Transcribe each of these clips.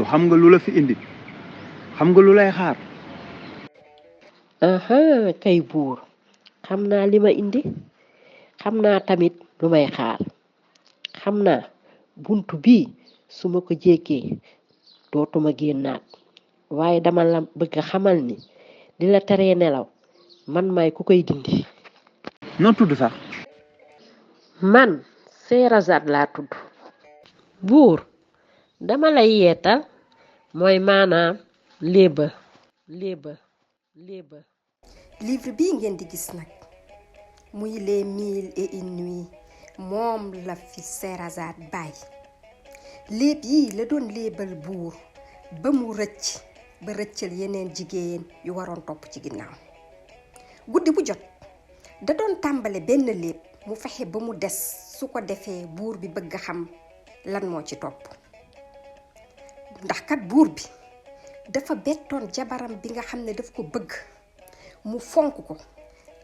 xam nga lu la fi indi xam nga lu lay xaar. aha kay buur xam naa li ma indi xam naa tamit lu may xaar xam naa buntu bii su ma ko jéggee dootuma génnaat waaye dama la bëgg a xamal ni li la teree nelaw man maay ku koy dindi. noo tudd sax. man Sherazade laa tudd. buur dama lay yeetal mooy maanaam léeba. livre bii ngeen di gis nag muy les 1001 nuits moom la fi Sherazade bàyyi léeb yii la doon léebal buur ba mu rëcc ba rëccal yeneen jigéen yu waroon topp ci ginnaaw guddi bu jot da doon tàmbale benn léeb mu fexe ba mu des su ko defee buur bi bëgg a xam lan moo ci topp ndax kat buur bi dafa bettoon jabaram bi nga xam ne daf ko bëgg mu fonk ko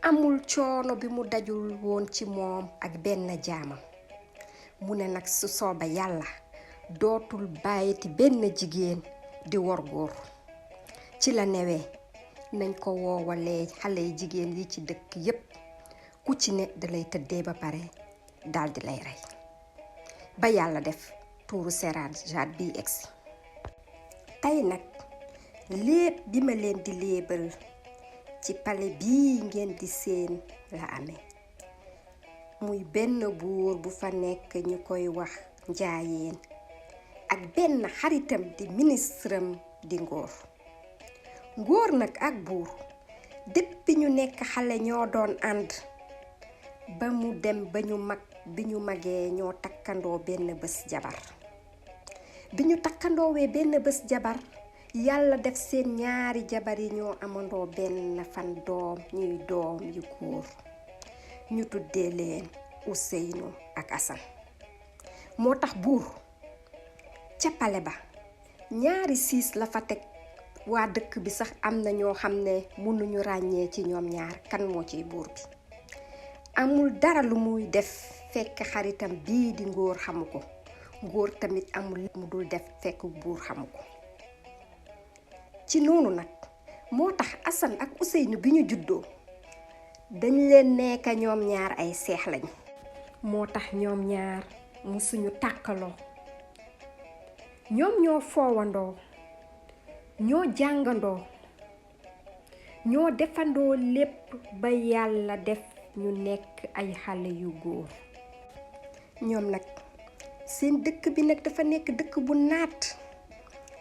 amul coono bi mu dajul woon ci moom ak benn jaamam mu ne nag su sooba yàlla dootul bàyyiti benn jigéen di wor góor ci la newee nañ ko woowalee xale yi jigéen yi ci dëkk yépp ku ci ne dalay tëddee ba pare daldi lay rey ba yàlla def tuuru Sherazade bi egsi tey nag léeb bi ma leen di léebal ci pale bii ngeen di seen la amee muy benn buur bu fa nekk ñu koy wax njaayeen ak benn xaritam di ministram di ngóor nag ak buur depuis ñu nekk xale ñoo doon ànd ba mu dem ba ñu mag bi ñu magee ñoo takkandoo benn bés jabar bi ñu takkandoowee benn bés jabar yàlla def seen ñaari jabar yi ñoo amandoo benn fan doom ñuy doom yu góor ñu tuddee leen Ousseynou ak Assane moo tax buur ca pale ba ñaari siis la fa teg waa dëkk bi sax am na ñoo xam ne mënuñu ràññee ci ñoom ñaar kan moo ciy buur bi amul dara lu muy def fekk xaritam bii di ngóor xamu ko ngóor tamit amul mu dul def fekk buur xamu ko ci noonu nag moo tax Assane ak Ousseynou bi ñu juddoo dañ leen nekk ñoom ñaar ay seex lañ moo tax ñoom ñaar musuñu tàkkaloo ñoom ñoo foowandoo ñoo jàngandoo ñoo defandoo lépp ba yàlla def ñu nekk ay xale yu góor ñoom nag seen dëkk bi nag dafa nekk dëkk bu naat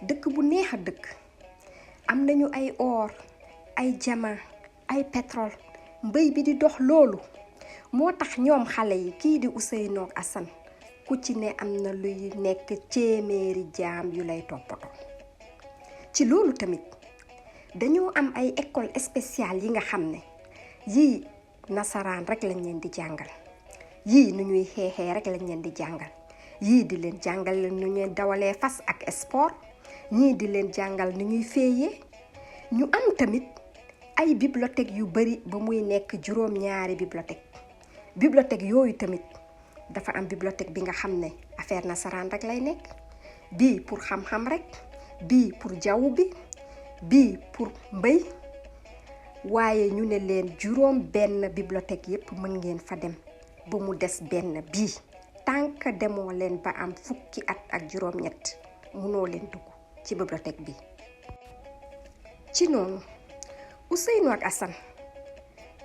dëkk bu neex a dëkk am nañu ay or ay diamant ay pétrole mbëy bi di dox loolu moo tax ñoom xale yi kii di Ousseynou ak Assane ku ci ne am na luy nekk téeméeri jaam yu lay toppatoo ci loolu tamit dañoo am ay école spéciale yi nga xam ne yii nasaraan rek lañ leen di jàngal yii nu ñuy xeexee rek lañ leen di jàngal yii di leen jàngal nu ñuy dawalee fas ak sport ñii di leen jàngal nu ñuy féeyee ñu am tamit ay bibliothèque yu bari ba muy nekk juróom-ñaari bibliothèque yooyu tamit dafa am bibliothèque bi nga xam ne affaire nasaraan rek lay nekk bii pour xam-xam rek bii pour jaww bi bii pour mbëy waaye ñu ne leen juróom benn bibliothèque yépp mën ngeen fa dem ba mu des benn bii tànk demoo leen ba am fukki at ak juróom-ñett mënoo leen dugg ci bibliothèque bi ci noonu Ousseynou ak Assane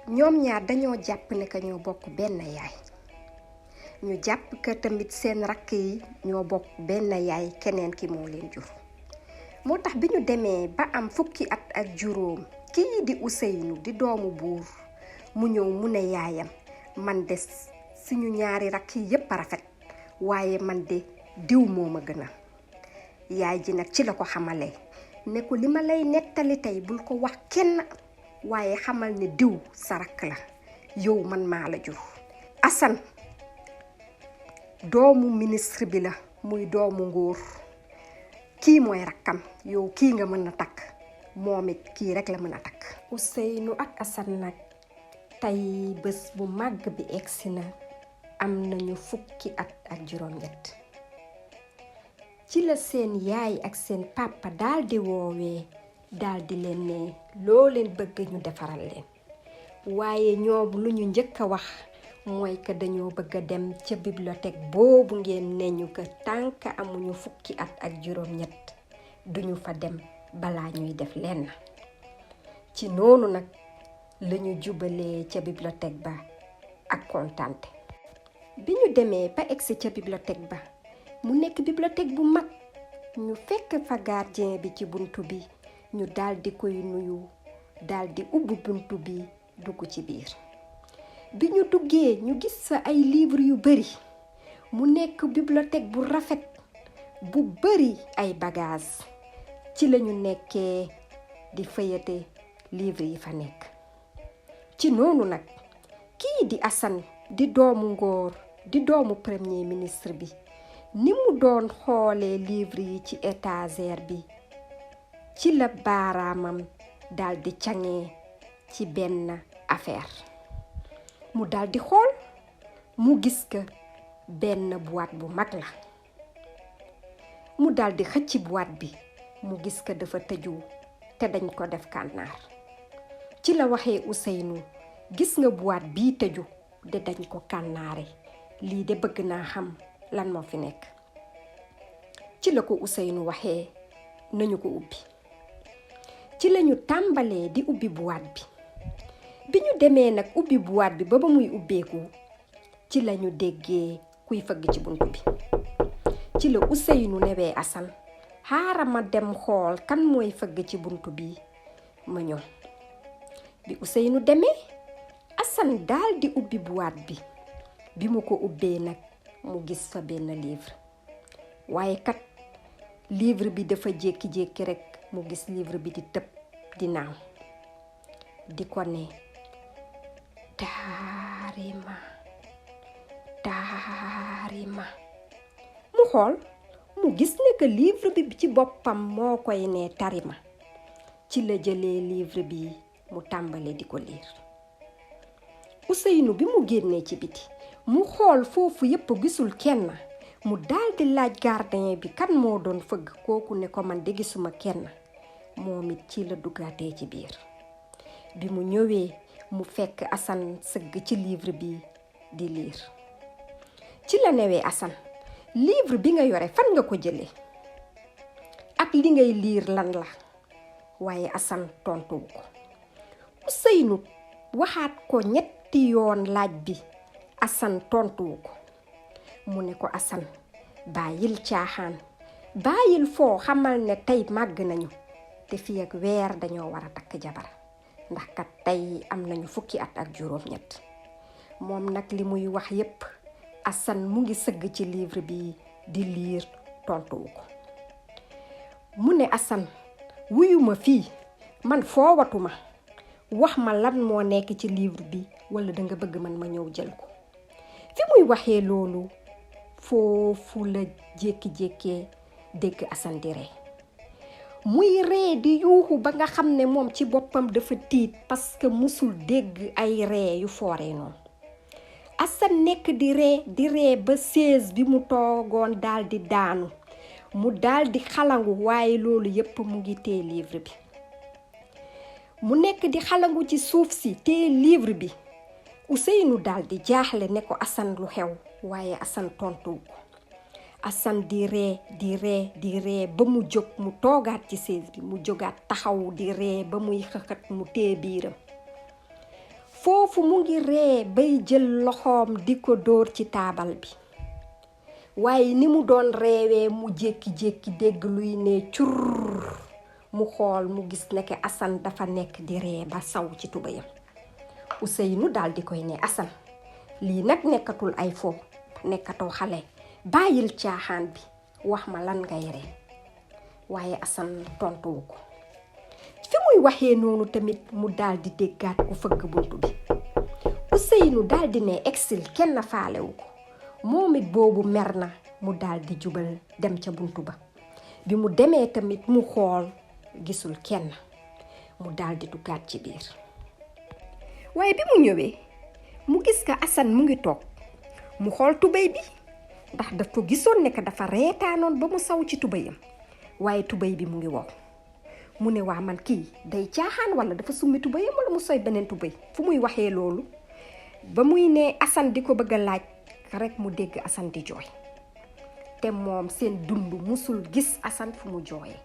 ñoom ñaar dañoo jàpp ne que ñoo bokk benn yaay ñu jàpp que tamit seen rakk yi ñoo bokk benn yaay keneen ki moo leen jur moo tax bi ñu demee ba am fukki at ak juróom kii di Ousseynou di doomu buur mu ñëw mu ne yaayam man de suñu ñaari rakk yi yépp a rafet waaye man de diw moo ma gënal yaay ji nag ci la ko xamalee ne ko li ma lay nettali tey bul ko wax kenn waaye xamal ne diw sa rakk la yow man maa la jur Assane doomu ministre bi la muy doomu ngóor kii mooy rakkam yow kii nga mën a takk moom it kii rek la mën a takk Ousseynou ak Assane nag tey bés bu màgg bi egsi na am nañu fukki at ak juróom-ñett ci la seen yaay ak seen papa daldi woowee daldi leen ne loo leen bëgg ñu defaral leen waaye ñoom lu ñu njëkk a wax mooy que dañoo bëgg a dem ca bibliothèque boobu ngeen neñu ko tànk amuñu fukki at ak juróom-ñett duñu fa dem balaa ñuy def lenn ci noonu nag lañu jubalee ca bibliothèque ba ak kontante bi ñu demee ba egsi ca bibliothèque ba mu nekk bibliothèque bu mag ñu fekk fa gardien bi ci buntu bi ñu daldi koy nuyu daldi ubbi buntu bi dugg ci biir bi ñu duggee ñu gis fa ay livre yu bari mu nekk bibliothèque bu rafet bu bari ay bagages ci lañu nekkee di feuilleter livre yi fa nekk ci noonu nag kii di Assane di doomu Ngor di doomu premier ministre bi ni mu doon xoolee livre yi ci étagère bi ci la baaraamam daldi caŋee ci benn affaire mu daldi xool mu gis que benn boîte bu mag la mu daldi xëcc boîte bi mu gis que dafa tëju te dañ ko def kànnaar ci la waxee Ousseynou gis nga boîte bii tëju de dañ ko kànnaare lii de bëgg naa xam lan moo fi nekk ci la ko Ousseynou waxee nañu ko ubbi ci lañu tàmbalee di ubbi boîte bi ñu demee nag ubbi boîte bi ba muy ubbeeku ci lañu déggee kuy fëgg ci buntu bi ci la Ousseynou newee Assane xaaral ma dem xool kan mooy fëgg ci buntu bi ma ñëw bi Ousseynou demee Assane daal di ubbi boîte bi mu ko ubbee nag mu gis fa benn livre waaye kat livre bi dafa jékki-jékki rek mu gis livre bi di tëb di naaw di ko ne taarima mu xool mu gis ne que livre bi ci boppam moo koy ne tarima ci la jëlee livre bi mu tàmbale di ko liir Ousseynou bi mu génnee ci biti mu xool foofu yépp gisul kenn mu daldi laaj gardien bi kan moo doon fëgg kooku ne ko man de gisuma kenn moom it ci la duggaatee ci biir bi mu ñëwee mu fekk Assane sëgg ci livre bi di liir ci la newee Assane livre bi nga yore fan nga ko jëlee ak li ngay liir lan la waaye Assane tontuwu ko Ousseynou waxaat ko ñetti yoon laaj bi Assane tontuwu ko mu ne ko Assane bàyyil caaxaan bàyyil foo xamal ne tey màgg nañu te fii ak weer dañoo war a takk jabar ndax kat tey am nañu fukki at ak juróom-ñett moom nag li muy wax yépp Assane mu ngi sëgg ci livre bi di liir tontuwu ko mu ne Assane wuyuma fii man foowatuma wax ma lan moo nekk ci livre bi wala danga bëgg man ma ñëw jël ko fi muy waxee loolu foofu la jékki-jékkee dégg Assane di ree muy ree di yuuxu ba nga xam ne moom ci boppam dafa tiit parce que musul dégg ay ree yu fooree noonu Assane nekk di ree ba chaise bi mu toogoon daldi daanu mu daldi xalangu waaye loolu yépp mu ngi téye livre bi mu nekk di xalangu ci suuf si téye livre bi Ousseynou daldi jaaxle ne ko Assane lu xew waaye Assane tontu ko Assane di ree ba mu jóg mu toogaat ci chaise bi mu jógaat taxaw di ree ba muy xëxët mu téye biiram foofu mu ngi ree bay jël loxoom di ko dóor ci taabal bi waaye ni mu doon reewee mu jékki-jékki dégg luy ne cur mu xool mu gis ne que Assane dafa nekk di ree ba saw ci tubayam Ousseynou daal di koy ne Assane lii nag nekkatul ay fo nekkatoo xale bàyyil caaxaan bi wax ma lan ngay ree waaye Assane tontuwu ko fi muy waxee noonu tamit mu daal di déggaat ku fëgg buntu bi Ousseynou daal di ne exil kenn faalewu ko moom it boobu mer na mu daal di jubal dem ca buntu ba bi mu demee tamit mu xool gisul kenn mu daal di duggaat ci biir waaye bi mu ñëwee mu gis ka Assane mu ngi toog mu xool tubéy bi ndax daf ko gisoon ne que dafa reetaanoon ba mu saw ci tubéyam waaye tubéy bi mu ngi wow mu ne waa man kii day caaxaan wala dafa summi tubéyam wala mu soy beneen tubéy fu muy waxee loolu ba muy ne Assane di ko bëgg a laaj rek mu dégg Assane di jooy te moom seen dund musul gis Assane fu mu jooyee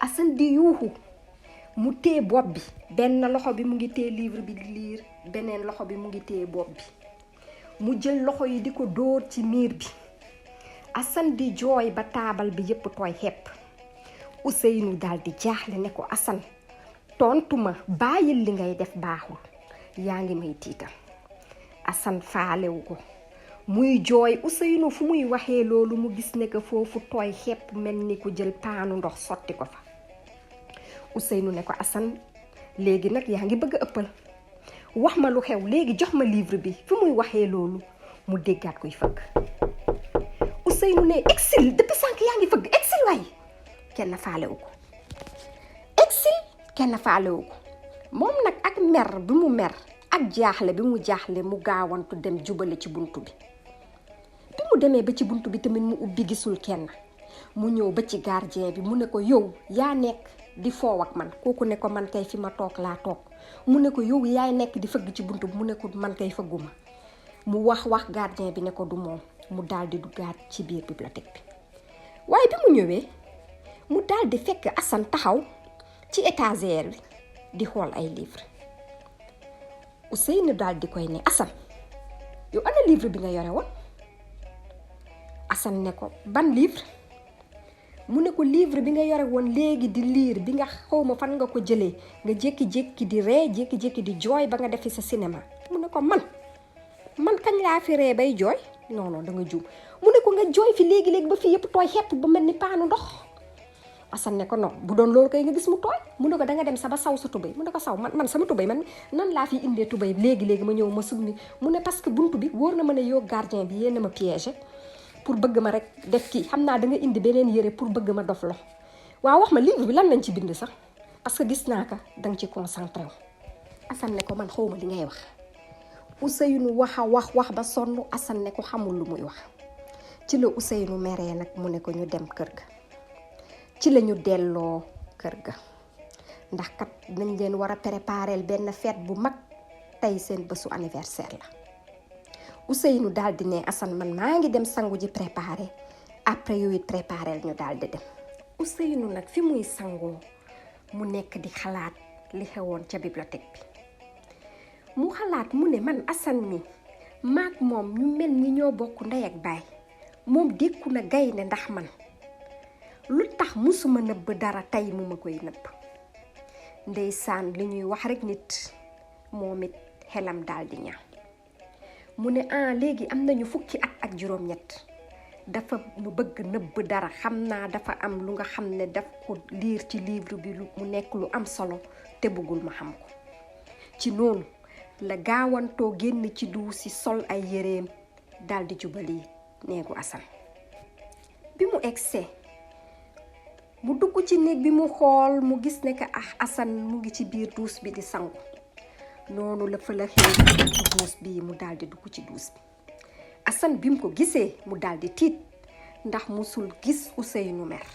Assane di yuuxu mu téye bopp bi benn loxo bi mu ngi téye livre bi di liir beneen loxo bi mu ngi téye bopp bi mu jël loxo yi di ko dóor ci miir bi Assane di jooy ba taabal bi yépp tooy xepp Ousseynou daal di jaaxle ne ko Assane tontu ma bàyyil li ngay def baaxul yaa ngi may tiital Assane faalewu ko muy jooy Ousseynou fu muy waxee loolu mu gis ne que foofu tooy xepp mel ni ku jël paanu ndox sotti ko fa Ousseynou ne ko Assane léegi nag yaa ngi bëgg a ëppal wax ma lu xew léegi jox ma livre bi fu muy waxee loolu mu déggaat koy fëgg Ousseynou ne exil depuis sànq yaa ngi fëgg exil waay kenn faalewu ko exil kenn faalewu ko moom nag ak mer bi mu mer ak jaaxle bi mu jaaxle mu gaawantu dem jubale ci buntu bi mu demee ba ci buntu bi tamit mu ubbi gisul kenn mu ñëw ba ci gardien bi mu ne ko yow yaa nekk di foow ak man kooku ne ko man kay fi ma toog laa toog mu ne ko yow yaay nekk di fëgg ci buntu bi mu ne ko man kay fëgguma mu wax gardien bi ne ko du moom mu daal di duggaat ci biir bibliothèque bi waaye bi mu ñëwee mu daal di fekk Assane taxaw ci étagère bi di xool ay livre Ousseynou daal di koy ne Assane yow ana livre bi nga yore woon Assane ne ko ban livre mu ne ko livre bi nga yore woon léegi di lire bi nga xawma fan nga ko jëlee nga jékki-jékki di ree jékki-jékki di jooy ba nga defi sa cinéma mu ne ko man kañ laa fi ree bay jooy non da nga juum mu ne ko nga jooy fi léegi-léegi ba fi yëpp tooy xepp ba mel ni paanu ndox Assane ne ko non bu doon loolu kay nga gis mu tooy mu ne ko da nga dem sa ba saw sa tubéy mu ne ko saw man sama tubéy man nan laa fi indee tubéy léegi-léegi ma ñëw ma summi mu ne parce que buntu bi wóor na ma ne yow gardien bi yéen a ma piégé pour bëgg ma rek def kii xam naa da nga indi beneen yére pour bëgg ma dof la waaw wax ma livre bi lan lañ ci bind sax parce que gis naa ko da nga ci concentré wu Assane ne ko man xawma li ngay wax Ousseynou wax ba sonn Assane ne ko xamul lu muy wax ci la Ousseynou meree nag mu ne ko ñu dem kër ga ci la ñu delloo kër ga ndax kat nañ leen war a préparer benn fête bu mag tey seen bésu anniversaire la Ousseynou daal di ne Assane man maa ngi dem sangu ji préparer après yooyu préparer ñu daal di dem Ousseynou nag fi muy sangoo mu nekk di xalaat li xewoon ca bibliothèque bi mu xalaat mu ne man Assane mi maag moom ñu mel ni ñoo bokk ndey ak baay moom dékku na gaynde ndax man lu tax musuma nëbb dara tey mu ma koy nëbb ndeysaan li ñuy wax rek nit moom it xelam daal di ñaaw mu ne léegi am nañu fukki at ak juróom-ñett dafa mu bëgg nëbb dara xam naa dafa am lu nga xam ne daf ko liir ci livre bi mu nekk lu am solo te bëggul ma xam ko ci noonu la gaawantoo génn ci duus si sol ay yéreem daal di jubali néegu Assane bi mu egsee mu dugg ci néeg bi mu xool mu gis ne que Assane mu ngi ci biir duus bi di sangu noonu la fa la xëy ci duus bi mu daal di dugg ci duus bi Assane bi mu ko gisee mu daal di tiit ndax musul gis Ousseynou mer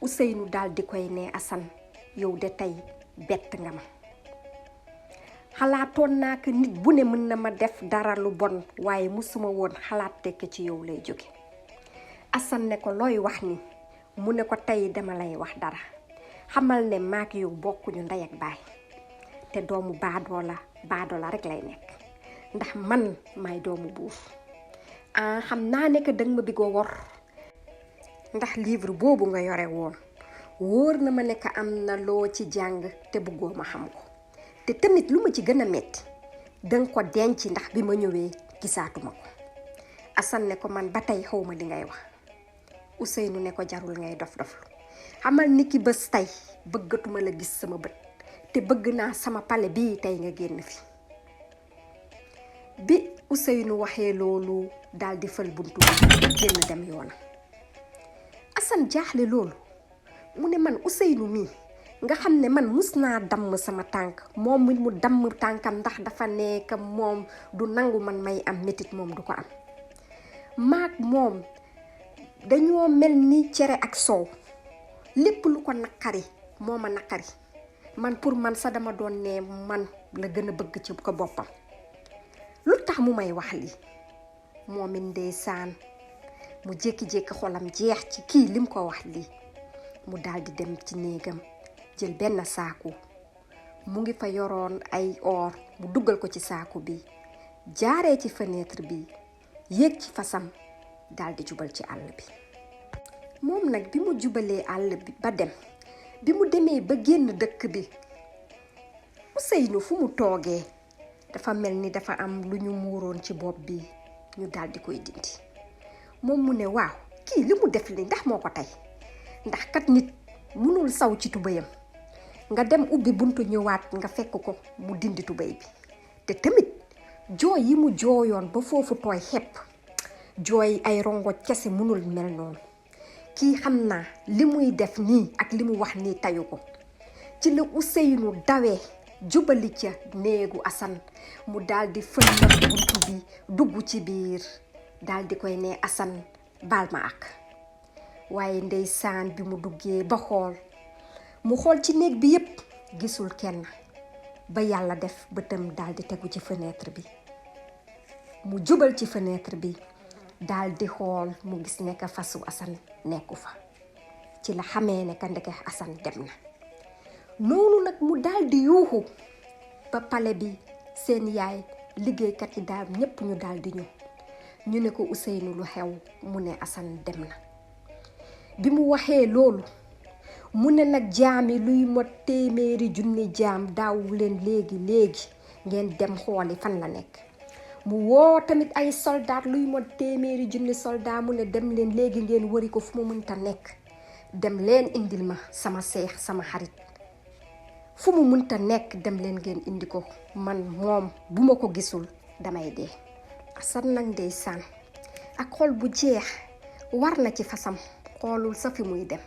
Ousseynou daal di koy ne Assane yow de tey bett nga ma xalaatoon naa ko nit bu ne mën na ma def dara lu bon waaye musuma woon xalaat tekk ci yow lay jóge Assane ne ko looy wax ni mu ne ko tey dama lay wax dara xamal ne maak yow bokkuñu ndey ak baay te doomu baadoola rek lay nekk ndax man may doomu buur xam naa ne que danga ma bëggoo wor ndax livre boobu nga yore woon wóor na ma ne que am na loo ci jàng te bëggoo ma xam ko te tamit lu ma ci gën a metti danga ko denc ndax bi ma ñëwee gisaatuma ko Assane ne ko man ba tey xawma li ngay wax Ousseynou ne ko jarul ngay dof-doflu xamal ni ki bés tey bëggatuma la gis sama bët te bëgg naa sama pale bii tey nga génn fi bi Ousseynou waxee loolu daal di fël buntu bi génn dem yoonam Assane jaaxle loolu mu ne man Ousseynou mii nga xam ne man mus naa damm sama tànk moom mu damm tànkam ndax dafa nekk moom du nangu man may am métit moom du ko am maag moom dañoo mel ni cere ak soow lépp lu ko naqari moo ma naqari man pour man sa dama doon ne man la gën a bëgg ci ko boppam lu tax mu may wax lii moom it ndeysaan mu jékki-jékki xolam jeex ci kii lim ko wax lii mu daldi dem ci néegam jël benn saaku mu ngi fa yoroon ay or mu duggal ko ci saaku bi jaaree ci fenêtre bi yéeg ci fasam daldi jubal ci àll bi moom nag bi mu jubalee àll bi ba dem bi mu demee ba génn dëkk bi Ousseynou fu mu toogee dafa mel ni dafa am lu ñu muuroon ci bopp bi ñu daldi koy dindi moom mu ne waaw kii li mu def li ndax moo ko tey ndax kat nit mënul saw ci tubéyam nga dem ubbi buntu ñëwaat nga fekk ko mu dindi tubéy bi te tamit jooy yi mu jooyoon ba foofu tooy xepp jooy ay rongo kese mënul mel noonu kii xam naa li muy def nii ak li mu wax nii tayu ko ci la Ousseynou dawee jubali ca néegu Assane mu daldi fëlal buntu bi dugg ci biir daldi koy ne Assane baal ma ak waaye ndeysaan bi mu duggee ba xool mu xool ci néeg bi yépp gisul kenn ba yàlla def bëtam daldi tegu ci fenêtre bi mu jubal ci fenêtre bi daldi xool mu gis ne ka fasu Assane nekku fa ci la xamee ne ka ndeke Assane dem na noonu nag mu daldi yuuxu ba pale bi seen yaay liggéeykat yi daal ñépp ñu daldi ñëw ñu ne ko Ousseynou lu xew mu ne Assane dem na bi mu waxee loolu mu ne nag jaami luy mot téeméeri junni jaam daaw leen léegi ngeen dem xooli fan la nekk mu woo tamit ay soldat luy mot téeméeri junni soldat mu ne dem leen léegi ngeen wari ko fu mu mënta nekk dem leen indil ma sama seex sama xarit fu mu mënta nekk dem leen ngeen indi ko man moom bu ma ko gisul damay dee Assane nag ndeysaan ak xol bu jeex war na ci fasam xoolul sa fi muy dem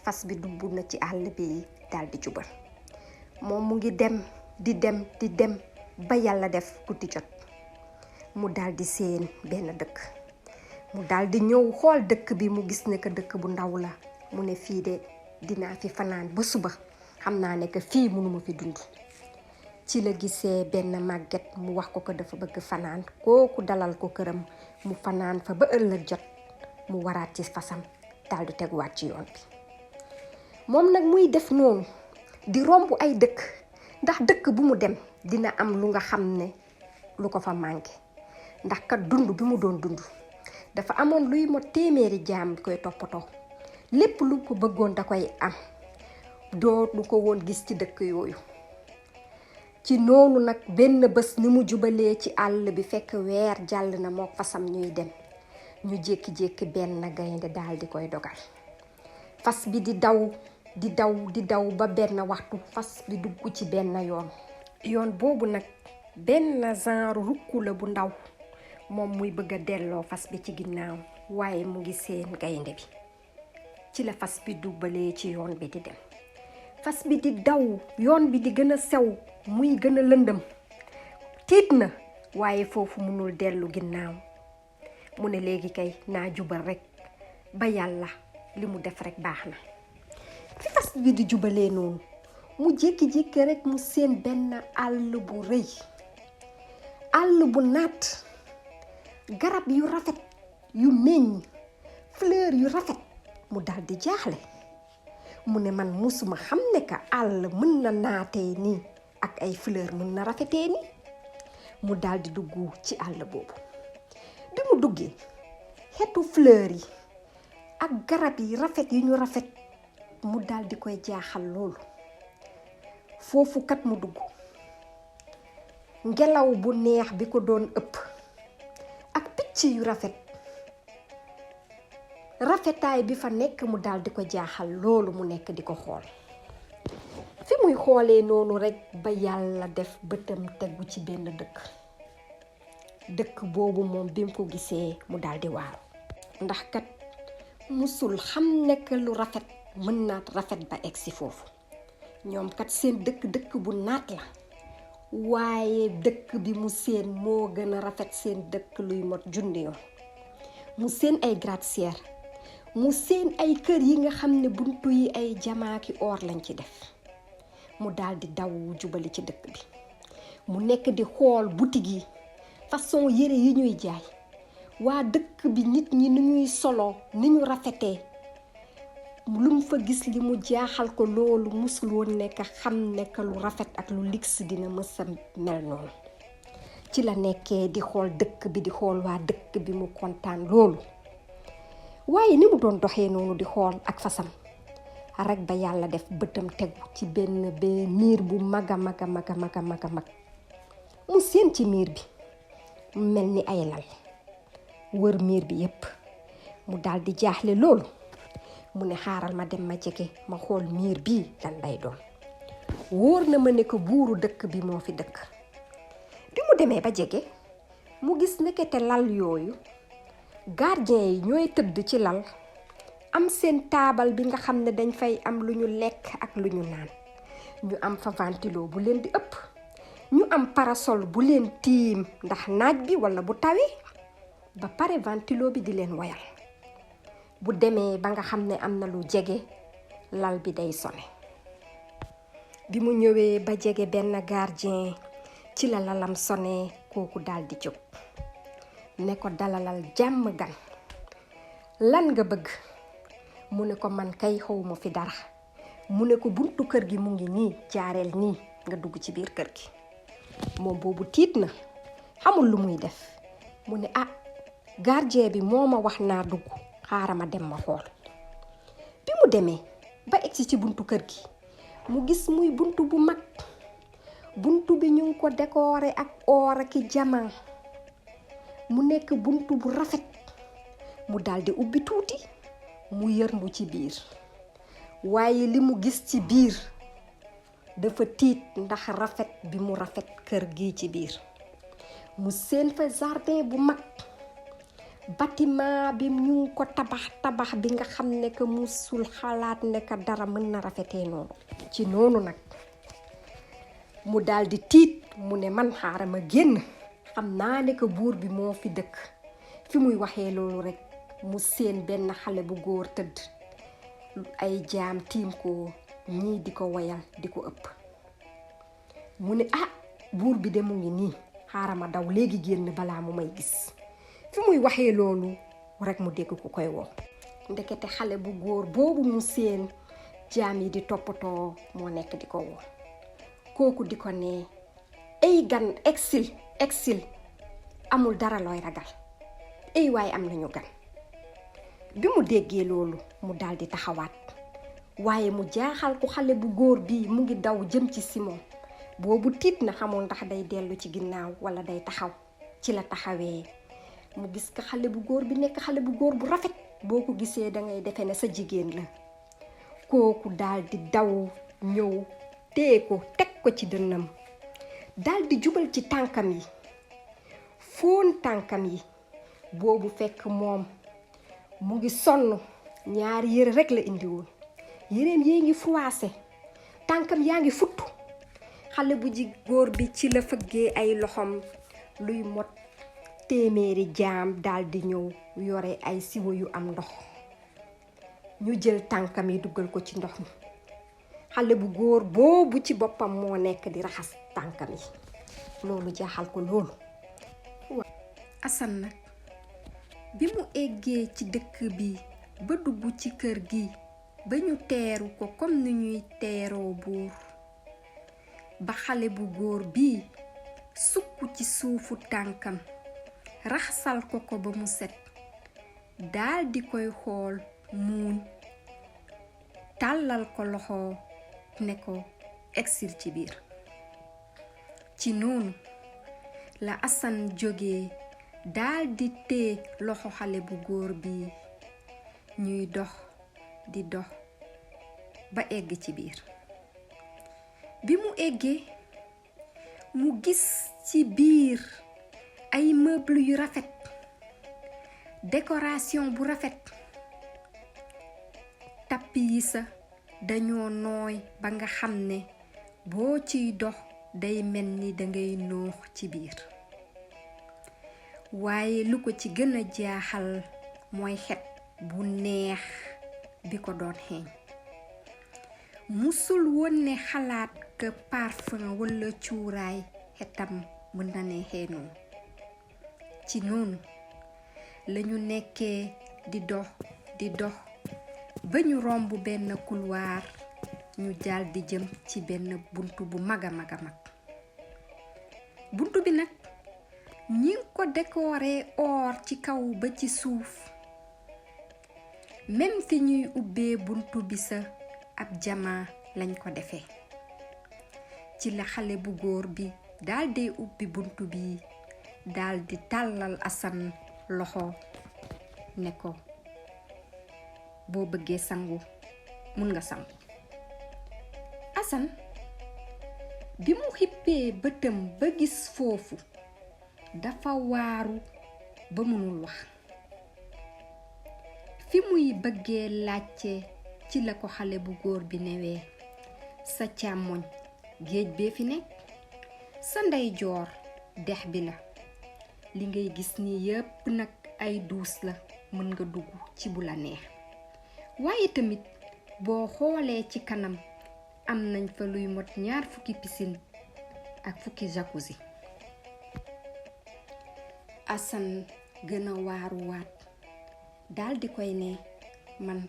fas bi dugg na ci àll bi daldi jubal moom mu ngi dem di dem ba yàlla def guddi jot mu daldi seen benn dëkk mu daldi ñëw xool dëkk bi mu gis ne que dëkk bu ndaw la mu ne fii de dinaa fi fanaan ba suba xam naa ne que fii mënuma fi dund ci la gisee benn màgget mu wax ko dafa bëgg fanaan kooku dalal ko këram mu fanaan fa ba ëllëg jot mu waraat ci fasam daldi teguwaat ci yoon bi moom nag muy def noonu di romb ay dëkk ndax dëkk bu mu dem dina am lu nga xam ne lu ko fa manqué ndax kat dund bi mu doon dund dafa amoon luy mot téeméeri jaam bi koy toppatoo lépp lu ko bëggoon da koy am dootu ko woon gis ci dëkk yooyu ci noonu nag benn bés ni mu jubalee ci àll bi fekk weer jàll na moo fasam ñuy dem ñu jékki-jékki benn gaynde daal di koy dogal fas bi di daw ba benn waxtu fas bi dugg ci benn yoon boobu nag benn genre rukku la bu ndaw moom muy bëgg a delloo fas bi ci ginnaaw waaye mu ngi seen gaynde bi ci la fas bi dubbalee ci yoon bi di dem fas bi di daw yoon bi di gën a sew muy gën a lëndëm tiit na waaye foofu mënul dellu ginnaaw mu ne léegi kay naa jubal rekk ba yàlla li mu def rekk baax na fi fas bi di jubalee noonu mu jékki-jékki rekk mu seen benn àll bu rëy àll bu naat garab yu rafet yu meññ fleur yu rafet mu daldi jaaxle mu ne man musuma xam ne ka àll mën na naatee nii ak ay fleur mën na rafetee nii mu daldi dugg ci àll boobu bi mu duggee xeetu fleur yi ak garab yi rafet yu ñu rafet mu daldi koy jaaxal loolu foofu kat mu dugg ngelaw bu neex bi ko doon ëpp ak picc yu rafetaay bi fa nekk mu daldi ko jaaxal loolu mu nekk di ko xool fi muy xoolee noonu rekk ba yàlla def bëtam tegu ci benn dëkk boobu moom bi mu ko gisee mu daldi waaru ndax kat musul xam nekk lu rafet mën na rafet ba egsi foofu ñoom kat seen dëkk bu naat la waaye dëkk bi mu seen moo gën a rafet seen dëkk luy mot junni yoon mu seen ay gratte-ciel mu seen ay kër yi nga xam ne buntu yi ay jamaaki or lañ ci def mu daldi daw jubali ci dëkk bi mu nekk di xool boutique yi façon yére yi ñuy jaay waa dëkk bi nit ñi ni ñuy solo ni ñu rafetee lu mu fa gis li mu jaaxal ko loolu musul woon nekk xam ne que lu rafet ak lu luxe dina mës a mel noonu ci la nekkee di xool dëkk bi di xool waa dëkk bi mu kontaan loolu waaye ni mu doon doxee noonu di xool ak fasam rek ba yàlla def bëtam tegu ci benn miir bu mag a mag mu seen ci miir bi mel ni ay lal wër miir bi yépp mu daldi jaaxle loolu mu ne xaaral ma dem ma jege ma xool miir bii lan lay doon wóor na ma ne ko buuru dëkk bi moo fi dëkk bi mu demee ba jege mu gis nekkete lal yooyu gardien yi ñooy tëdd ci lal am seen taabal bi nga xam ne dañ fay am lu ñu lekk ak lu ñu naan ñu am fa ventilo bu leen di ëpp ñu am parasol bu leen tiim ndax naaj bi walla bu tawee ba pare ventilo bi di leen woyal bu demee ba nga xam ne am na lu jege lal bi day sone bi mu ñëwee ba jege benn gardien ci la lalam sone kooku daldi jóg ne ko dalalal jàmm gan lan nga bëgg mu ne ko man kay xawma fi dara mu ne ko buntu kër gi mu ngi nii jaareel nii nga dugg ci biir kër gi moom boobu tiit na xamul lu muy def mu ne gardien bi moo ma wax naa dugg xaaral ma dem ma xool bi mu demee ba egsi ci buntu kër gi mu gis muy buntu bu mag buntu bi ñu ngi ko décoré ak or ak diamant mu nekk buntu bu rafet mu daldi ubbi tuuti mu yërndu ci biir waaye li mu gis ci biir dafa tiit ndax rafet bi mu rafet kër gi ci biir mu seen fa jardin bu mag bâtiment bi ñu ngi ko tabax bi nga xam ne que musul xalaat ne que dara mën na rafetee noonu ci noonu nag mu daldi tiit mu ne man xaaral ma génn xam naa ne que buur bi moo fi dëkk fi muy waxee loolu rek mu seen benn xale bu góor tëdd ay jaam tiim ko ñii di ko woyal di ko ëpp mu ne buur bi de mu ngi nii xaaral ma daw léegi génn balaa mu may gis fi muy waxee loolu rek mu dégg ku koy woo ndekete xale bu góor boobu mu seen jaam yi di toppatoo moo nekk di ko woo kooku di ko ne ay gan exil amul dara looy ragal ay waaye am nañu gan bi mu déggee loolu mu daldi taxawaat waaye mu jaaxal ko xale bu góor bi mu ngi daw jëm ci Simon boobu tiit na xamul ndax day dellu ci ginnaaw walla day taxaw ci la taxawee mu gis ko xale bu góor bi nekk xale bu góor bu rafet boo ko gisee dangay defe ne sa jigéen la kooku daldi daw ñëw tee ko teg ko ci dënnam daldi jubal ci tànkam yi fóon tànkam yi boobu fekk moom mu ngi sonn ñaari yére rek la indiwoon yéreem yee ngi froissé tànkam yaa ngi futtu xale bu góor bi ci la fëggee ay loxom luy mot téeméeri jaam daldi ñëw yore ay siwo yu am ndox ñu jël tànkam yi duggal ko ci ndox mi xale bu góor boobu ci boppam moo nekk di raxas tànkam yi loolu jaaxal ko loolu Assane nag bi mu eggee ci dëkk bi ba dugg ci kër gi ba ñu teeru ko comme ni ñuy teeroo buur ba xale bu góor bi sukk ci suufu tànkam raxasal ko ba mu set daldi koy xool muuñ tàllal ko loxo ne ko exil ci biir ci noonu la Assane jógee daldi tee loxo xale bu góor bi ñuy dox di dox ba egg ci biir bi mu eggee mu gis ci biir ay meuble yu rafet décoration bu rafet tapis yi sa dañoo nooy ba nga xam ne boo ciy dox day mel ni dangay noox ci biir waaye lu ko ci gën a jaaxal mooy xet bu neex bi ko doon xeeñ. musul woon ne xalaat que parfum wala cuuraay xetam mën na ne xeenoo. ci noonu lañu nekkee di dox ba ñu romb benn couloir, ñu jàll di jëm ci benn buntu bu mag a mag. buntu bi nag ñi ngi ko décoré or ci kaw ba ci suuf. même fi ñuy ubbee buntu bi sa ab jamaa lañ ko defee. ci la xale bu góor bi daldi ubbi buntu bi, daldi tàllal Assane loxo ne ko boo bëggee sangu mun nga sangu. Assane bi mu xippee bëtam ba gis foofu dafa waaru ba mënul wax. fi muy bëggee laajte ci la ko xale bu góor bi newee, sa càmmoñ géej bee fi nekk, sa ndeyjoor dex bi la. li ngay gis ni yépp nag ay duus la, mën nga dugg ci bu la neex. waaye tamit boo xoolee ci kanam am nañ fa luy mot 20 piscine ak 10 jacuzzi. Assane gën a waaruwaat daldi koy ne man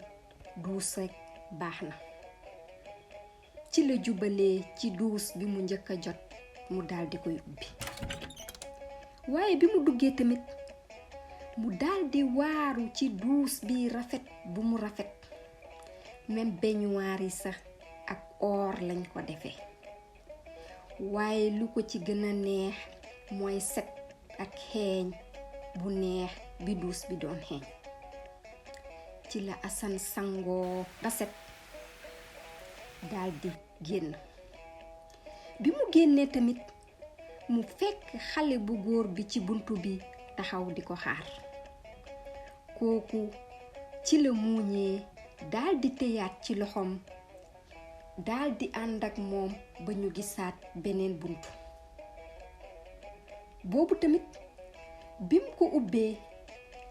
duus rekk baax na. ci la jubalee ci duus bi mu njëkk a jot, mu daldi koy ubbi. waaye bi mu duggee tamit mu daldi waaru ci duus bi rafet bu mu rafet. même baignoire yi sax ak or lañ ko defee. waaye lu ko ci gën a neex mooy set ak xeeñ bu neex bi duus bi doon xeeñ. ci la Assane sangoo ba set daldi génn. bi mu génnee tamit mu fekk xale bu góor bi ci buntu bi taxaw di ko xaar. kooku ci la muuñee daldi tëyaat ci loxoom, daldi ànd ak moom ba ñu gisaat beneen buntu. boobu tamit bim ko ubbee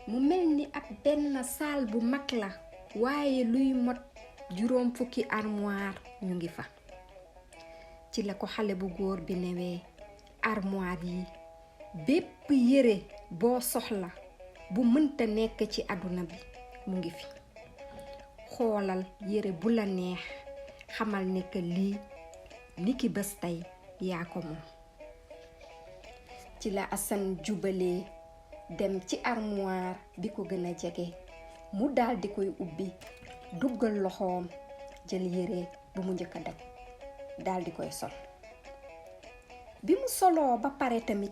mu mel ni ab benn saal bu mag la, waaye luy mot 50 armoire ñu ngi fa. ci la ko xale bu góor bi newee, armoire yi bépp yére boo soxla bu mënta nekk ci àdduna bi mu ngi fi. xoolal yére bu la neex, xamal ne que lii niki bés tey yaa ko moom. ci la Assane jubalee dem ci armoire bi ko gën a jege, mu daldi koy ubbi, duggal loxoom, jël yére bu mu njëkk a daj daldi koy sol. bi mu soloo ba pare tamit,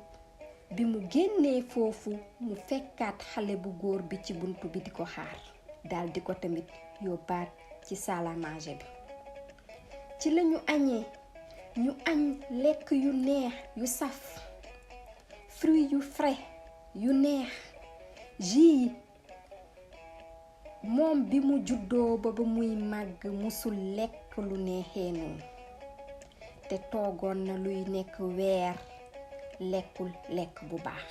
bi mu génnee foofu mu fekkaat xale bu góor bi ci buntu bi di ko xaar, daldi ko tamit yóbbaat ci salle à manger bi. ci lañu añee, ñu añ lekk yu neex yu saf, fruits yu frais yu neex, jus yi. moom bi mu juddoo ba muy màgg musul lekk lu neexee noonu, te toogoon na luy nekk weer lekkul lekk bu baax.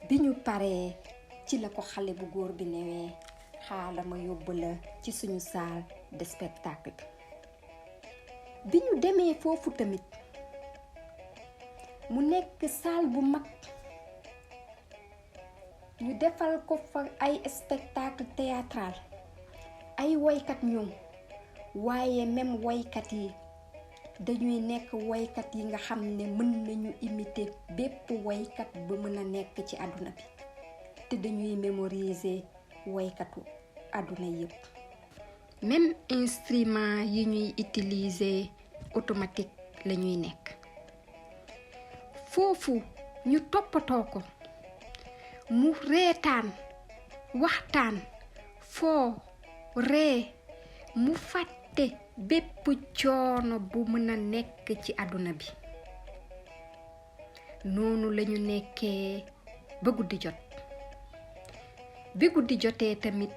bi ñu paree ci la ko xale bu góor bi newee, xaaral ma yóbbu la ci suñu salle de spectacle. bi ñu demee foofu tamit mu nekk salle bu mag, ñu defal ko fa ay spectacle théâtral, ay woykat ñoom. waaye même woykat yi dañuy nekk woykat yi nga xam ne mën nañu imiter bépp woykat bu mën a nekk ci àdduna bi, te dañuy mémoriser woykatu àdduna yépp. même instrument yi ñuy utiliser automatique la ñuy nekk. foofu ñu toppatoo ko, mu reetaan, waxtaan, foo, ree, mu fàtte bépp coono bu mën a nekk ci àdduna bi. noonu lañu nekkee ba guddi jot. bi guddi jotee tamit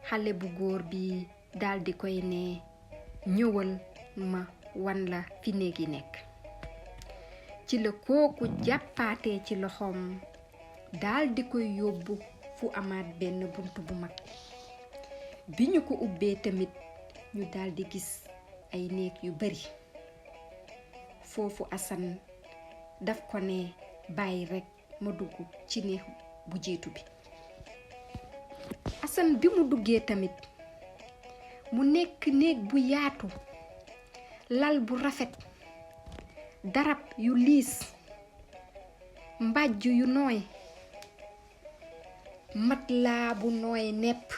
xale bu góor bi daldi koy ne ñëwal ma wan la fi néegi nekk. ci la kooku jàppaatee ci loxoom daal di koy yóbbu fu amaat benn bunt bu mag bi ñu ko ubbee tamit ñu daal di gis ay néeg yu bari foofu Assane daf ko ne bàyyi rekk ma dugg ci néeg bu jiitu bi. Assane bi mu duggee tamit mu nekk néeg bu yaatu, lal bu rafet, darab yu liis, mbàjj yu nooy, matelas bu nooy nepp.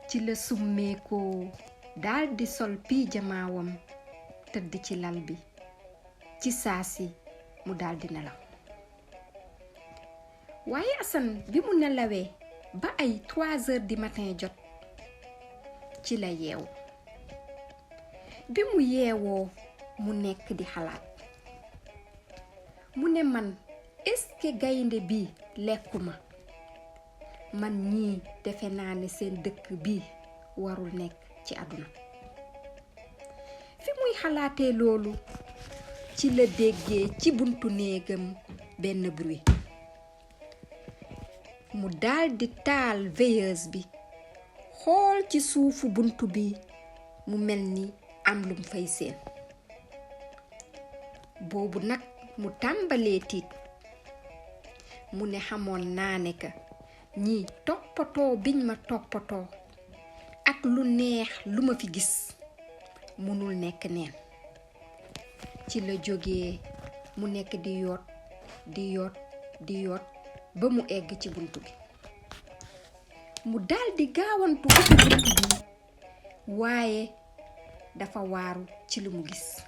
ci la summeekoo daal di sol pijamaawam tëdd ci lal bi, ci saasi mu daal di nelaw. waaye Assane bi mu nelawee ba ay 3 heures du matin jot ci la yeewu. bi mu yeewoo mu nekk di xalaat, mu ne man est-ce que gaynde bi lekkuma, man ñii defe naa ne seen dëkk bi warul nekk ci àdduna. fi muy xalaatee loolu ci la déggee ci buntu néegam benn bruit. mu daldi taal veilleuse bi, xool ci suufu buntu bi, mu mel ni am lum fay seen. boobu nag mu tàmbalee tiit, mu ne xamoon naa ne ka ñii toppatoo biñ ma toppatoo ak lu neex lu ma fi gis mënul nekk neen. ci la jógee mu nekk di yoot ba mu egg ci buntu bi. mu daldi gaawantu ubbi buntu bi, waaye dafa waaru ci lu mu gis.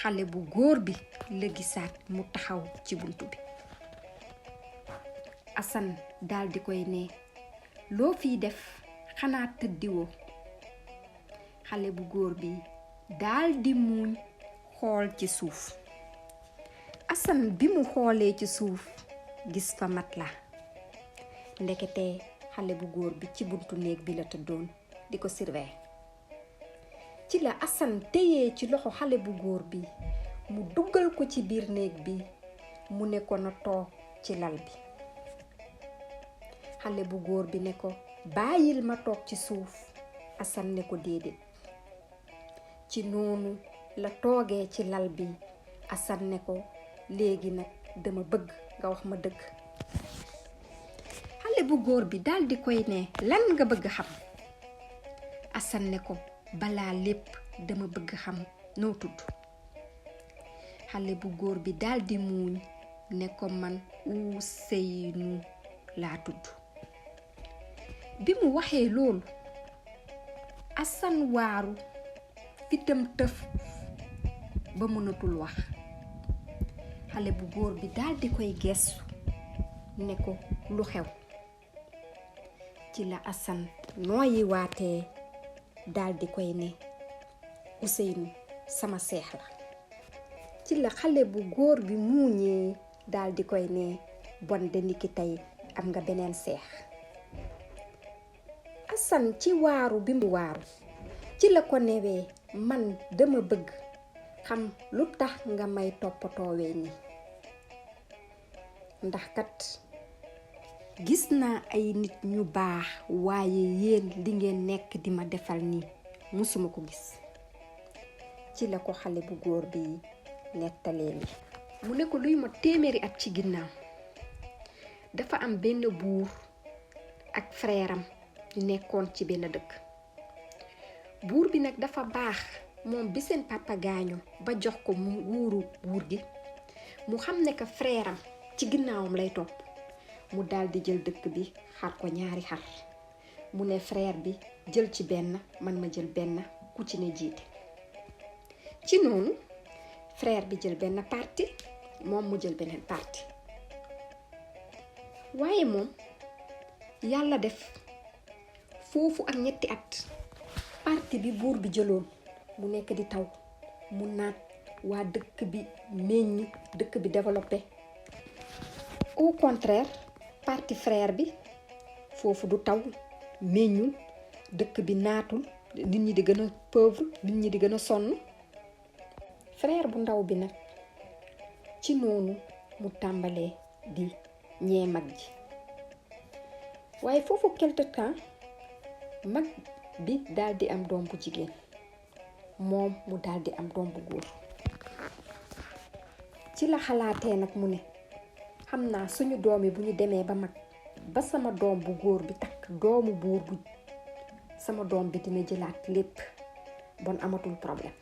xale bu góor bi la gisaat mu taxaw ci buntu bi. Assane daldi koy ne loo fiy def, xanaa tëddiwoo. xale bu góor bi daldi muuñ xool ci suuf. Assane bi mu xoolee ci suuf gis fa matelas. ndekete xale bu góor bi ci buntu néeg bi la tëddoon di ko surveiller. ci la Assane téyee ci loxo xale bu góor bi mu duggal ko ci biir néeg bi, mu ne ko na toog ci lal bi. xale bu góor bi ne ko bàyyil ma toog ci suuf. Assane ne ko déedéet. ci noonu la toogee ci lal bi. Assane ne ko léegi nag dama bëgg nga wax ma dëgg. xale bu góor bi daldi koy ne lan nga bëgg xam. Assane ne ko balaa lépp dama bëgg xam noo tudd. xale bu góor bi daldi muuñ ne ko man Ousseynou laa tudd. bi mu waxee loolu Assane waaru, fitam tëf ba mënatul wax. xale bu góor bi daldi koy gestu ne ko lu xew. ci la Assane nooyi waatee daldi koy ne Ousseynou sama seex la. ci la xale bu góor bi muuñee daldi koy ne bon de niki tey am nga beneen seex. Assane ci waaru bi mu waaru ci la ko newee man dama bëgg xam lu tax nga may toppatoowee nii, ndax kat gis naa ay nit ñu baax waaye yéen li ngeen nekk di ma defal nii musuma ko gis. ci la ko xale bu góor bi nettalee li mu ne ko luy ma téeméeri at ci ginnaaw dafa am benn buur ak frère am ñu nekkoon ci benn dëkk. buur bi nag dafa baax, moom bi seen papa gaañu ba jox ko mu wuuru buur gi, mu xam ne que frère am ci ginnaawam lay topp, mu daldi jël dëkk bi xar ko ñaari xar. mu ne frère bi jël ci benn, man ma jël benn, ku ci ne jiite. ci noonu frère bi jël benn parti, moom mu jël beneen parti. waaye moom yàlla def foofu ak ñetti at parti bi buur bi jëloon mu nekk di taw, mu naat, waa dëkk bi meññ, dëkk bi développé. au contraire parti frère bi foofu du taw, meññul, dëkk bi naatul, nit ñi di gën a pauvre, nit ñi di gën a sonn. frère bu ndaw bi nag ci noonu mu tàmbalee di ñee mag ji. waaye foofu quelque temps mag bi daal di am doom bu jigéen, moom mu daal di am doom bu góor. ci la xalaatee nag mu ne xam naa suñu doom yi bu ñu demee ba mag ba sama doom bu góor bi takk doomu buur bu, sama doom bi dina jëlaat lépp, bon amatul problème.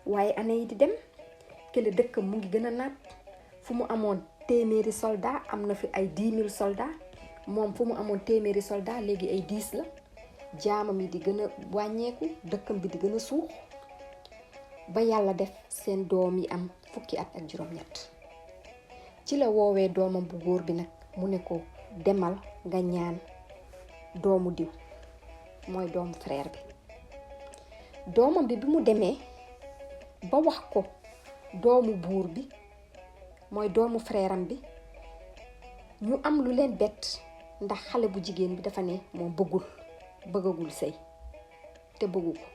waaye année yi di dem kële dëkk mu ngi gën a naat, fu mu amoon 100 soldats am na fi ay 10 000 soldats, moom fu mu amoon 100 soldats léegi ay 10 la. jaamam yi di gën a wàññeeku, dëkkam bi di gën a suux, ba yàlla def seen doom yi am fukki at ak juróom-ñett. ci la woowee doomam bu góor bi nag mu ne ko demal nga ñaan doomu diw, mooy doomu frère bi. doomam bi mu demee ba wax ko doomu buur bi, mooy doomu frère am bi, ñu am lu leen bett ndax xale bu jigéen bi dafa ne moom bëggagul sëy te bëggu ko.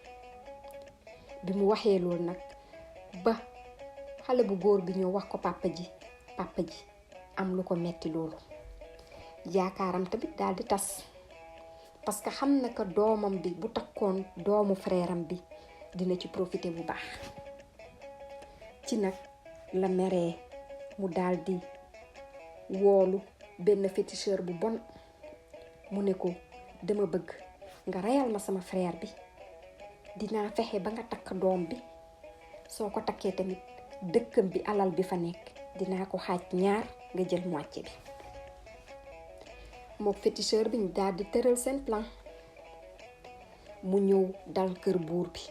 bi mu waxee loolu nag ba xale bu góor bi ñëw wax ko papa ji am lu ko metti loolu. yaakaaram tamit daal di tas, parce que xam na ko doomam bi bu takkoon doomu frère am bi dina ci profiter bu baax. ci nag la meree mu daal di woolu benn féticheur bu bon, mu ne ko dama bëgg nga reyal ma sama frère bi, dinaa fexe ba nga takk doom bi, soo ko takkee tamit dëkkam bi alal bi fa nekk dinaa ko xaaj ñaar nga jël moitié bi. mook féticheur bi ñu daal di tëral seen plan. mu ñëw dal kër buur bi,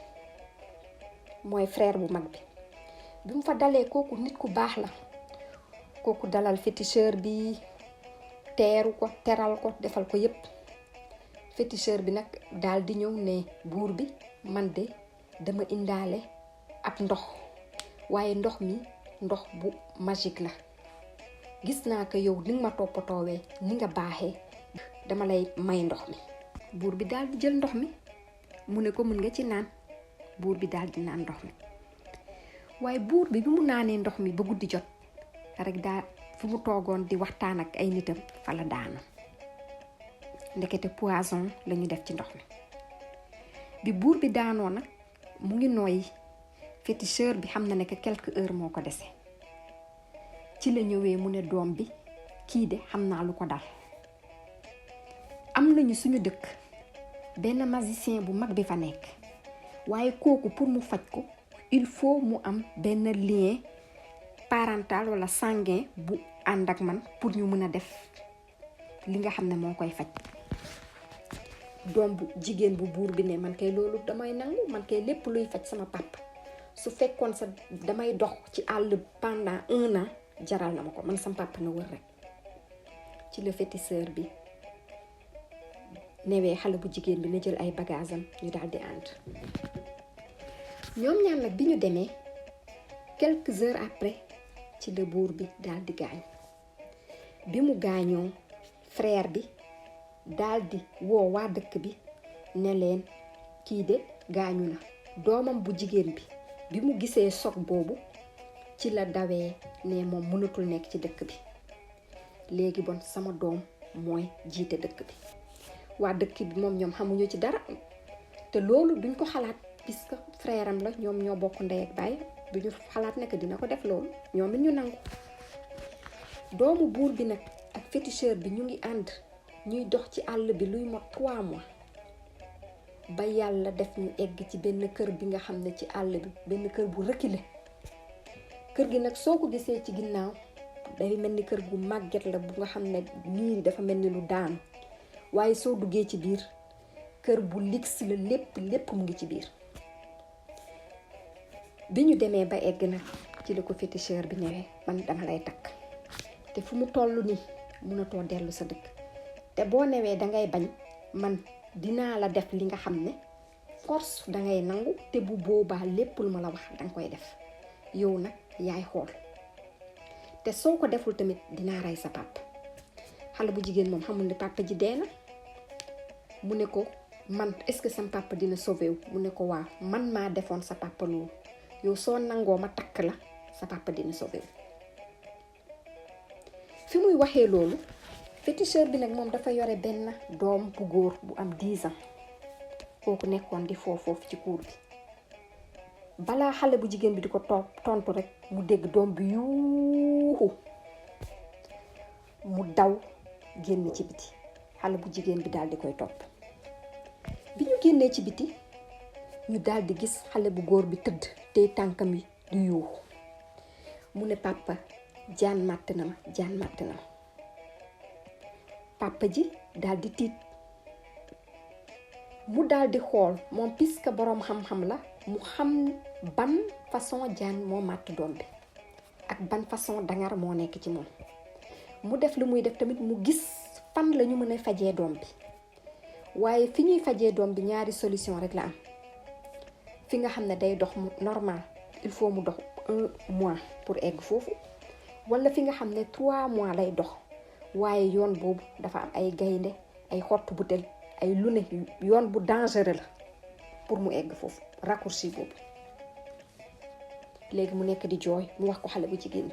mooy frère bu mag bi. bi mu fa dalee kooku nit ku baax la, kooku dalal féticheur bi, teeru ko, teral ko, defal ko yépp. féticheur bi nag daal di ñëw ne buur bi man de dama indaale ab ndox, waaye ndox mi ndox bu magique la. gis naa ko yow ni nga ma toppatoowee, ni nga baaxee, dama lay may ndox mi. buur bi daal di jël ndox mi, mu ne ko mën nga ci naan. buur bi daal di naan ndox mi. waaye buur bi mu naanee ndox mi ba guddi jot rek daa fu mu toogoon di waxtaan ak ay nitam fa la daanu. ndekete poison lañu def ci ndox mi. bi buur bi daanoo nag mu ngi nooyi, féticheur bi xam na ne que quelques heures moo ko dese. ci la ñëwee mu ne doom bi kii de xam naa lu ko dal. am nañu suñu dëkk benn magicien bu mag bi fa nekk, waaye kooku pour mu faj ko il faut mu am benn lien parental wala sanguin bu ànd ak man pour ñu mën a def li nga xam ne moo koy faj. doom bu jigéen bu buur bi ne man kay loolu damay nangu, man kay lépp luy faj sama papa, su fekkoon sa damay dox ci àll pendant 1 an jaral na ma ko, man sama papa na wër rek. ci le féticheur bi newee xale bu jigéen bi na jël ay bagaasam ñu daal di ànd. ñoom ñaar nag bi ñu demee quelques heures après ci le buur bi daal di gaañ. bi mu gaañoo frère bi daal di woo waa dëkk bi ne leen kii de gaañu na. doomam bu jigéen bi mu gisee choc boobu ci la dawee ne moom mënatul nekk ci dëkk bi, léegi bon sama doom mooy jiite dëkk bi. waa dëkk bi moom ñoom xamuñu ci dara, te loolu duñ ko xalaat puisque frère am la, ñoom ñoo bokk ndey ak baay, duñu xalaat ne que dina ko def loolu, ñoom it ñu nangu. doomu buur bi nag ak féticheur bi ñu ngi ànd, ñuy dox ci àll bi luy mot 3 mois ba yàlla def ñu egg ci benn kër bi nga xam ne ci àll bi, benn kër bu reculé. kër gi nag soo ko gisee ci ginnaaw day mel ni kër gu màgget la, bu nga xam ne miir yi dafa mel ni lu daanu, waaye soo duggee ci biir kër bu luxe la, lépp mu ngi ci biir. bi ñu demee ba egg nag ci la ko féticheur bi ñëwee man dama lay takk, te fu mu toll nii mënatoo dellu sa dëkk, te boo newee dangay bañ, man dinaa la def li nga xam ne force dangay nangu, te bu boobaa lépp lu ma la wax danga koy def. yow nag yaay xool, te soo ko deful tamit dinaa rey sa papa. xale bu jigéen moom xamul ne papa ji dee na. mu ne ko man est-ce que sama papa dina sauvé wu? mu ne ko waaw, man maa defoon sa papa loolu, yow soo nangoo ma takk la sa papa dina sauvé wu. fi muy waxee loolu féticheur bi nag moom dafa yore benn doom bu góor bu am 10 ans kooku nekkoon di foofu ci cour bi balaa xale bu jigéen bi di ko tontu rek mu dégg doom bi yuuxu mu daw génn ci biti xale bu jigéen bi daal di koy topp bi ñu génnee ci biti ñu daal di gis xale bu góor bi tëdd te tànkam yi di yuuxu mu ne papa jaan màtt na ma papa ji daal di tiit mu daal di xool moom puisque boroom xam-xam la mu xam ban façon jaan moo màtt doom bi ak ban façon dangar moo nekk ci moom mu def lu muy def tamit mu gis fan la ñu mën a fajee doom bi waaye fi ñuy fajee doom bi ñaari solution rek la am fi nga xam ne day dox normal il faut mu dox 1 mois pour egg foofu wala fi nga xam ne 3 mois lay dox waaye yoon boobu dafa am ay gaynde ay xottu butel ay lu ne yoon bu dangereux la pour mu egg foofu raccourci boobu léegi mu nekk di jooy mu wax ko xale bu jigéen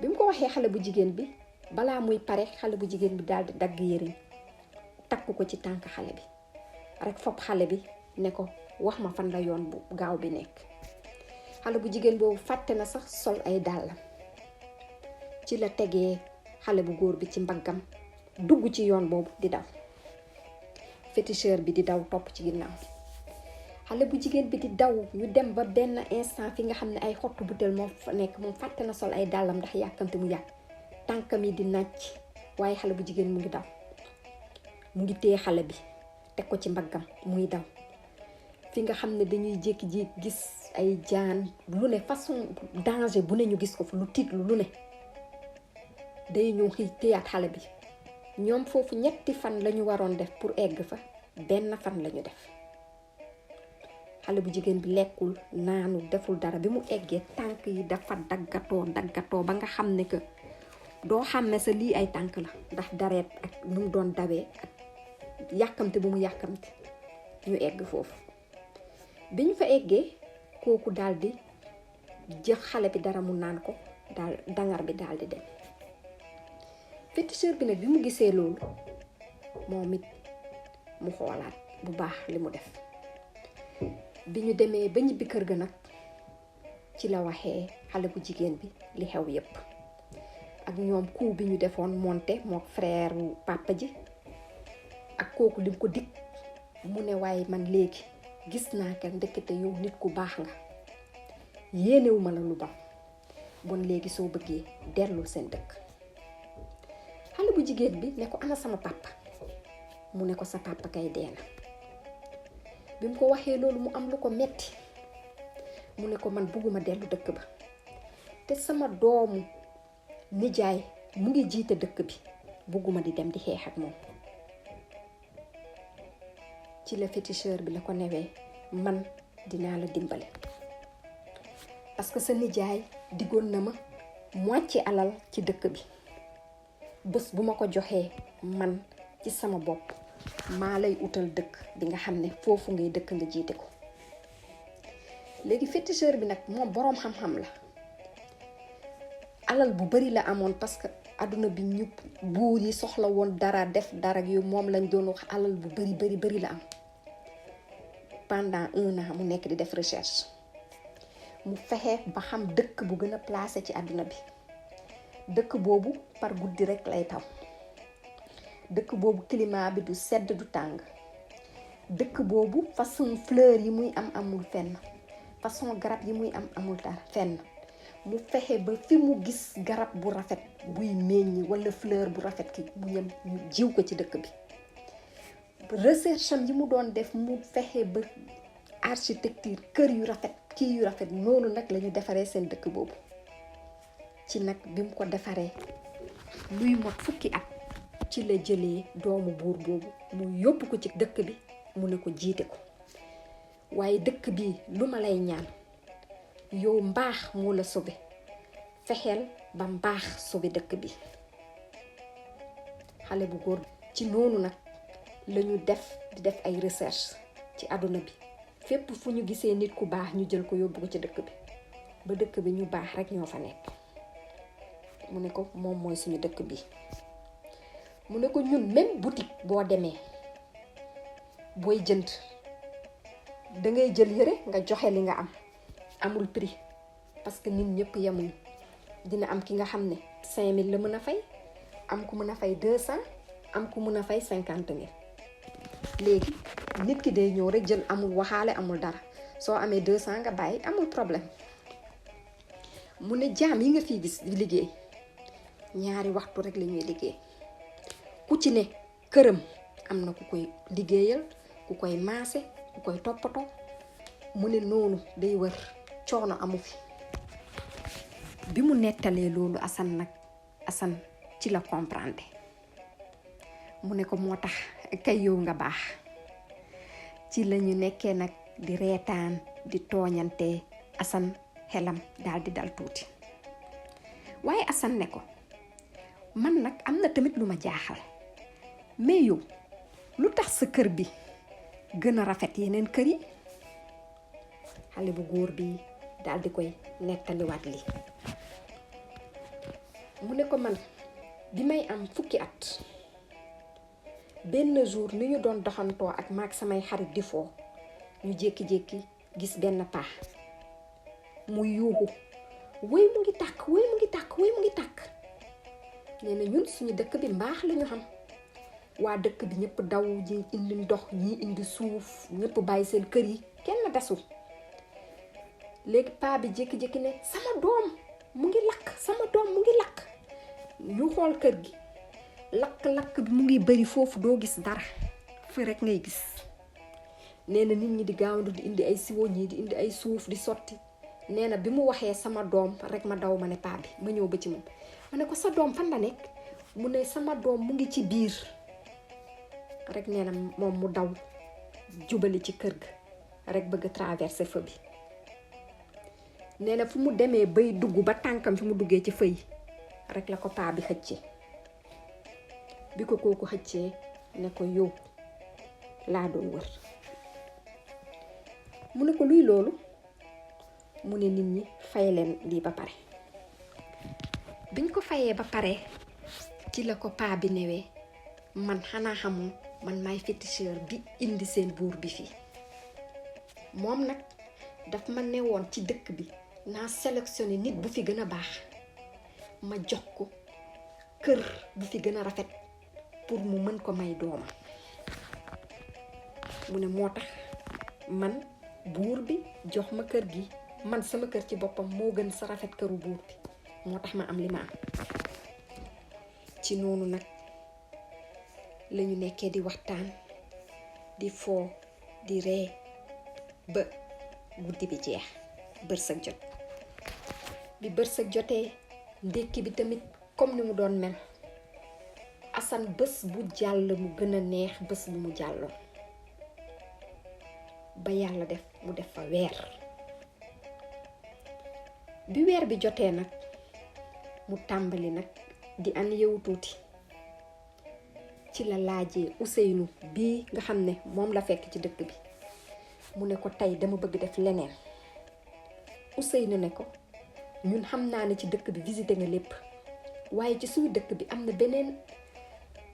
bi mu ko waxee xale bu jigéen bi balaa muy pare xale bu jigéen bi daal di dagg yëriñ takk ko ci tànk xale bi rek fopp xale bi ne ko wax ma fan la yoon bu gaaw bi nekk xale bu jigéen boobu fàtte na sax sol ay dàllam ci la tegee xale bu góor bi ci mbaggam dugg ci yoon boobu di daw féticheur bi di daw topp ci ginnaaw xale bu jigéen bi di daw ñu dem ba benn instant fi nga xam ne ay xottu butéel moo fa nekk moom fàtte na sol ay dàllam ndax yàkkamte mu yàgg tànkam yi di nàcc waaye xale bu jigéen mu ngi daw mu ngi téye xale bi teg ko ci mbaggam muy daw fi nga xam ne dañuy jékki-jékki gis ay jaan lu ne façon danger bu ne ñu gis ko fa lu tiit lu ne day ñëw xëy téyaat xale bi ñoom foofu 3 fan la ñu waroon def pour egg fa benn fan la ñu def xale bu jigéen bi lekkul naanu deful dara bi mu eggee tànk yi dafa daggatoo ba nga xam ne que doo xam ne sa lii ay tànk la ndax dareet ak nu mu doon dawee ak yàkkamte bu mu yàkkamte ñu egg foofu bi ñu fa eggee kooku daal di jël xale bi dara mu naan ko daal dangar bi daal di dem féticheur bi nag bi mu gisee loolu moom it mu xoolaat bu baax li mu def bi ñu demee ba ñibbi kër ga nag ci la waxee xale bu jigéen bi li xew yépp ak ñoom coup bi ñu defoon monté moo frère wu papa ji ak kooku lim ko dig mu ne waaye man léegi gis naa ka ndekete yow nit ku baax nga yéenewuma la lu bon léegi soo bëggee dellu seen dëkk xale bu jigéen bi ne ko ana sama papa mu ne ko sa papa kay dee na bi mu ko waxee loolu mu am lu ko metti mu ne ko man bugguma dellu dëkk ba te sama doomu nijaay mu ngi jiite dëkk bi bugguma di dem di xeex ak moom ci la féticheur bi la ko newee man dinaa la dimbale parce que sa nijaay diggoon na ma moitié alal ci dëkk bi bés bu ma ko joxee man ci sama bopp maa lay utal dëkk bi nga xam ne foofu ngay dëkk nga jiite ko léegi féticheur bi nag moom boroom xam-xam la alal bu bari la amoon parce que adduna bi ñu buur yi soxla woon dara def dara yu moom lañ doon wax alal bu bari la am pendant 1 an mu nekk di def recherche mu fexe ba xam dëkk bu gën a placé ci adduna bi dëkk boobu par guddi rek lay taw dëkk boobu climat bi du sedd du tàng dëkk boobu façon fleur yi muy am amul fenn façon garab yi muy am amul dara fenn mu fexe ba fi mu gis garab bu rafet buy meññ wala fleur bu rafet ki mu ñëm ñu jiw ko ci dëkk bi recherche am yi mu doon def mu fexe ba architecture kër yu rafet kii yu rafet noonu nag la ñu defaree seen dëkk boobu ci nag bi mu ko defaree luy mot fukki at ci la jëlee doomu buur boobu mu yóbbu ko ci dëkk bi mu ne ko jiite ko waaye dëkk bi lu ma lay ñaan yow mbaax moo la sobe fexeel ba mbaax sobe dëkk bi xale bu góor ci noonu nag lañu di def ay recherche ci àdduna bi fépp fu ñu gisee nit ku baax ñu jël ko yóbbu ko ci dëkk bi ba dëkk bi ñu baax rek ñoo fa nekk mu ne ko moom mooy suñu dëkk bi. mu ne ko ñun même boutique boo demee booy jënd da ngay jël yëre nga joxe li nga am, amul prix parce que nit ñëpp yemuñu. dina am ki nga xam ne 5000 la mën a fay, am ku mën a fay 200, am ku mën a fay 50 000. léegi nit ki day ñëw rek jël, amul waxaale amul dara. soo amee 200 nga bàyyi, amul problème. mu ne jaam yi nga fii gis di liggéey 2 waxtu rek la ñuy liggéey. ku ci ne këram am na ku koy liggéeyal, ku koy maase, ku koy toppatoo. mu ne noonu day wër, coono amu fi. bi mu nettalee loolu Assane ci la comprendre. mu ne ko moo tax kay yow nga baax. ci la ñu nekkee nag di reetaan di tooñante. Assane xelam daal di dal tuuti. waaye Assane ne ko man nag am na tamit lu ma jaaxal. mais yow lu tax sa kër bi gën a rafet yeneen kër yi? xale bu góor bi daal di koy nettaliwaat lii. mu ne ko man bi may am fukki at benn jour ni ñu doon doxantoo ak maag samay xarit di foo, ñu jékki-jékki gis benn paax muy yuuxu woy mu ngi tàkk, woy mu ngi tàkk, woy mu ngi tàkk. nee na ñun suñu dëkk bi mbaax la ñu xam. waa dëkk bi ñëpp daw, ñi indi ndox, ñi indi suuf, ñëpp bàyyi seen kër yi, kenn desul. léegi paa bi jékki-jékki ne sama doom mu ngi lakk, sama doom mu ngi lakk. ñu xool kër gi, lakk-lakk bi mu ngi bari foofu, doo gis dara, fi rek ngay gis. nee na nit ñi di gaawandu di indi ay siwo, ñii di indi ay suuf di sotti. nee na bi mu waxee sama doom rek ma daw, ma ne paa bi, ma ñëw ba ci moom ma ne ko sa doom fan la nekk? mu ne sama doom mu ngi ci biir rek. nee na moom mu daw jubali ci kër ga rek bëgg traverser feu bi. nee na fu mu demee bay dugg ba tànkam fi mu duggee ci feu yi rek la ko paa bi xëccee. bi ko kooku xëccee ne ko yow laa doon wër. mu ne ko luy loolu? mu ne nit ñi fay leen lii ba pare. biñ ko fayee ba pare ci la ko paa bi newee man xanaa xamoo man maay féticheur bi indi seen buur bi fii. moom nag daf ma newoon ci dëkk bi naa sélectionné nit bu fi gën a baax, ma jox ko kër bu fi gën a rafet pour mu mën ko may doomam. mu ne moo tax man buur bi jox ma kër gi, man sama kër ci boppam moo gën sa rafet këru buur bi, moo tax ma am li ma am. ci noonu nag lañu nekkee di waxtaan, di foo, di ree ba guddi bi jeex, bërsëg jot. bi bërsëg jotee, ndékki bi tamit comme ni mu doon mel. Assane bés bu jàll mu gën a neex bés bu mu jàlloon, ba yàlla def mu def fa weer. bi weer bi jotee nag mu tàmbali nag di an yewu tuuti. ci la laajee Ousseynou bii nga xam ne moom la fekk ci dëkk bi, mu ne ko tey dama bëgg def leneen. Ousseynou ne ko ñun xam naa ne ci dëkk bi visité nga lépp, waaye ci suñu dëkk bi am na beneen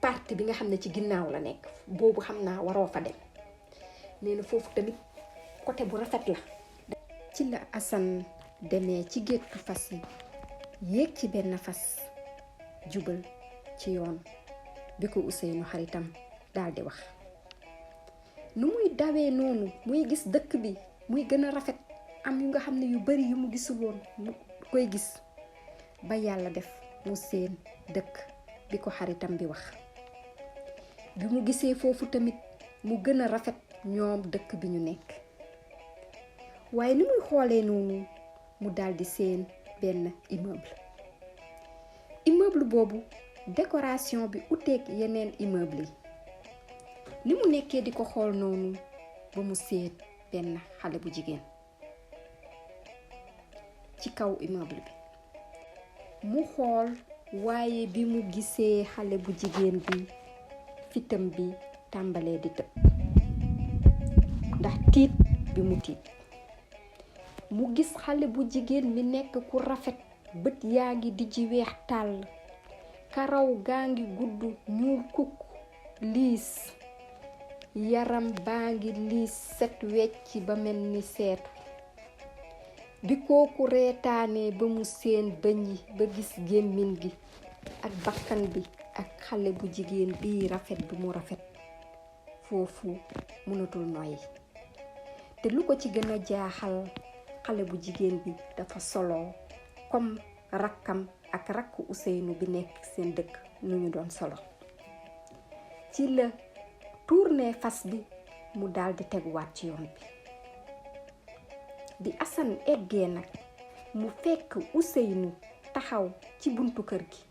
partie bi nga xam ne ci ginnaaw la nekk, boobu xam naa waroo fa dem. nee na foofu tamit côté bu rafet la. ci la Assane demee ci géttu fas yi, yéeg ci benn fas jubal ci yoon bi ko Ousseynou xaritam daal di wax. nu muy dawee noonu muy gis dëkk bi muy gën a rafet, am yu nga xam ne yu bari yu mu gisul woon mu koy gis, ba yàlla def mu seen dëkk bi ko xaritam bi wax. bi mu gisee foofu tamit mu gën a rafet ñoom dëkk bi ñu nekk. waaye ni muy xoolee noonu mu daldi seen benn immeuble boobu décoration bi uteeg yeneen immeuble yi. ni mu nekkee di ko xool noonu ba mu seen benn xale bu jigéen ci kaw immeuble bi. mu xool, waaye bi mu gisee xale bu jigéen bi fitam bi tàmbalee di tëb ndax tiit bi mu tiit. mu gis xale bu jigéen mi nekk ku rafet bët yaa ngi dijji weex tàll, karaw gaa ngi gudd ñuul kukk liis, yaram baa ngi liis set wecci ba mel ni seetu. bi kooku reetaanee ba mu seen bëñ yi ba gis gémmiñ gi ak bakkan bi ak xale bu jigéen bii rafet bi mu rafet, foofu mënatul noyyi. te lu ko ci gën a jaaxal, xale bu jigéen bi dafa solo comme rakkam ak rakku Ousseynou bi nekk seen dëkk nu ñu doon solo. ci la tourné fas bi mu daldi teguwaat ci yoon bi. bi Assane eggee nag mu fekk Ousseynou taxaw ci buntu kër gi.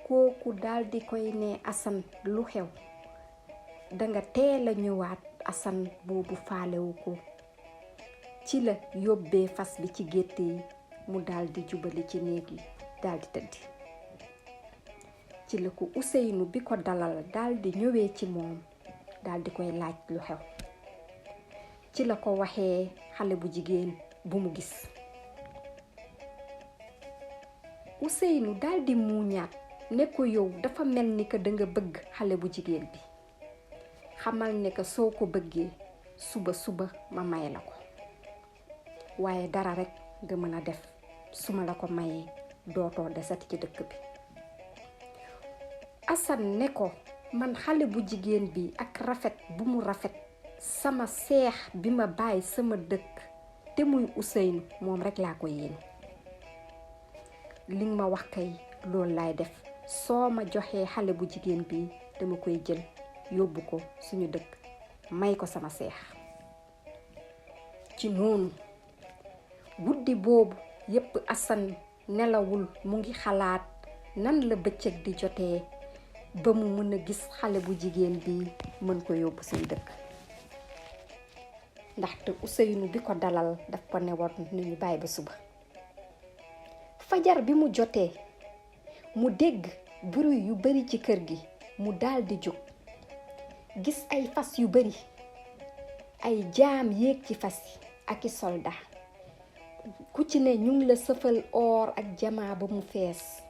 kooku daldi koy ne Assane lu xew, danga teel a ñëwaat. Assane boobu faalewu ko. ci la yóbbee fas bi ci gétt yi mu daldi jubali ci néeg yi daldi tëddi. ci la ko Ousseynou bi ko dalal daldi ñëwee ci moom daldi koy laaj lu xew. ci la ko waxee xale bu jigéen bu mu gis. Ousseynou daldi muuñaat ne ko yow dafa mel ni que danga bëgg xale bu jigéen bi. xamal ne que soo ko bëggee suba ma may la ko, waaye dara rekk nga mën a def, su ma la ko mayee dootoo desati ci dëkk bi. Assane ne ko man xale bu jigéen bi ak rafet bu mu rafet, sama seex bi ma bàyyi sama dëkk te muy Ousseynou moom rekk laa ko yéene. li nga ma wax kay loolu laay def, soo ma joxee xale bu jigéen bi dama koy jël yóbbu ko suñu dëkk may ko sama seex. ci noonu guddi boobu yépp Assane nelawul, mu ngi xalaat nan la bëccëg di jotee ba mu mën a gis xale bu jigéen bi mën ko yóbbu suñu dëkk. ndaxte Ousseynou bi ko dalal daf ko newoon ni ñu bàyyi ba suba. fajar bi mu jotee mu dégg bruit yu bari ci kër gi, mu daldi jóg gis ay fas yu bari, ay jaam yéeg ci fas yi ak i soldat. ku ci ne ñu ngi la sëfal or ak jamaa ba mu fees,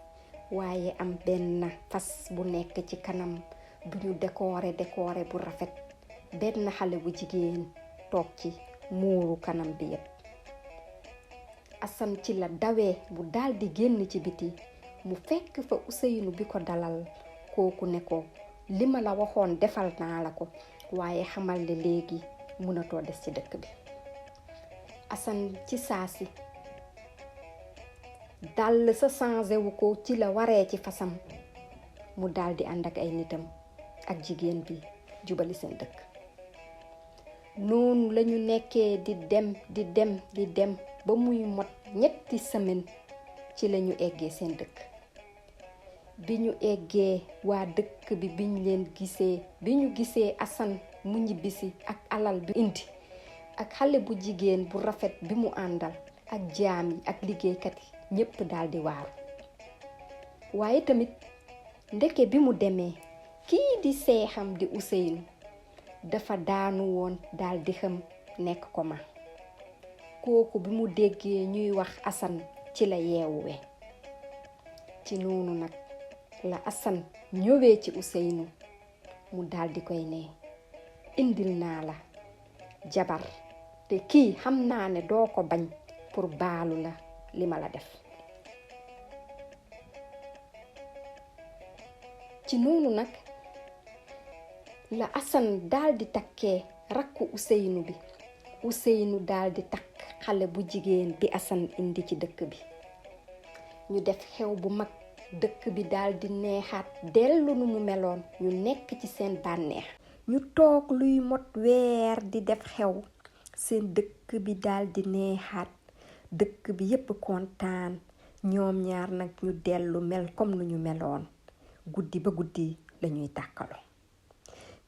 waaye am benn fas bu nekk ci kanam bu ñu décoré bu rafet, benn xale bu jigéen toog ci muuru kanam bi yépp. Assane ci la dawee bu daldi génn ci biti, mu fekk fa Ousseynou bi ko dalal. kooku ne ko li ma la waxoon defal naa la ko, waaye xamal ne léegi mënatoo des ci dëkk bi. Assane ci saasi dal sa changé wu ko, ci la waree ci fasam mu daldi ànd ak ay nitam ak jigéen bi jubali seen dëkk. noonu lañu nekkee di dem ba muy mot 3 semaine ci lañu eggee seen dëkk. bi ñu eggee waa dëkk bi bi ñu gisee Assane mu ñibbisi ak alal bi indi ak xale bu jigéen bu rafet bi mu àndal ak jaam yi ak liggéeykat yi, ñépp daldi waaru. waaye tamit ndeke bi mu demee, kii di seexam di Ousseynou dafa daanu woon daldi xam nekk ko ma. kooku bi mu déggee ñuy wax Assane ci la yeewuwe. ci noonu nag la Assane ñëwee ci Ousseynou mu daldi koy ne indil naa la jabar, te kii xam naa ne doo ko bañ pour baalu la li ma la def. ci noonu nag la Assane daldi takkee rakku Ousseynou bi. Ousseynou daldi takk xale bu jigéen bi Assane indi ci dëkk bi. ñu def xew bu mag, dëkk bi daldi neexaat dellu nu mu meloon, ñu nekk ci seen bànneex. ñu toog luy mot weer di def xew, seen dëkk bi daldi neexaat, dëkk bi yépp kontaan. ñoom ñaar nag ñu dellu mel comme nu ñu meloon. guddi ba guddi lañuy tàkkaloo.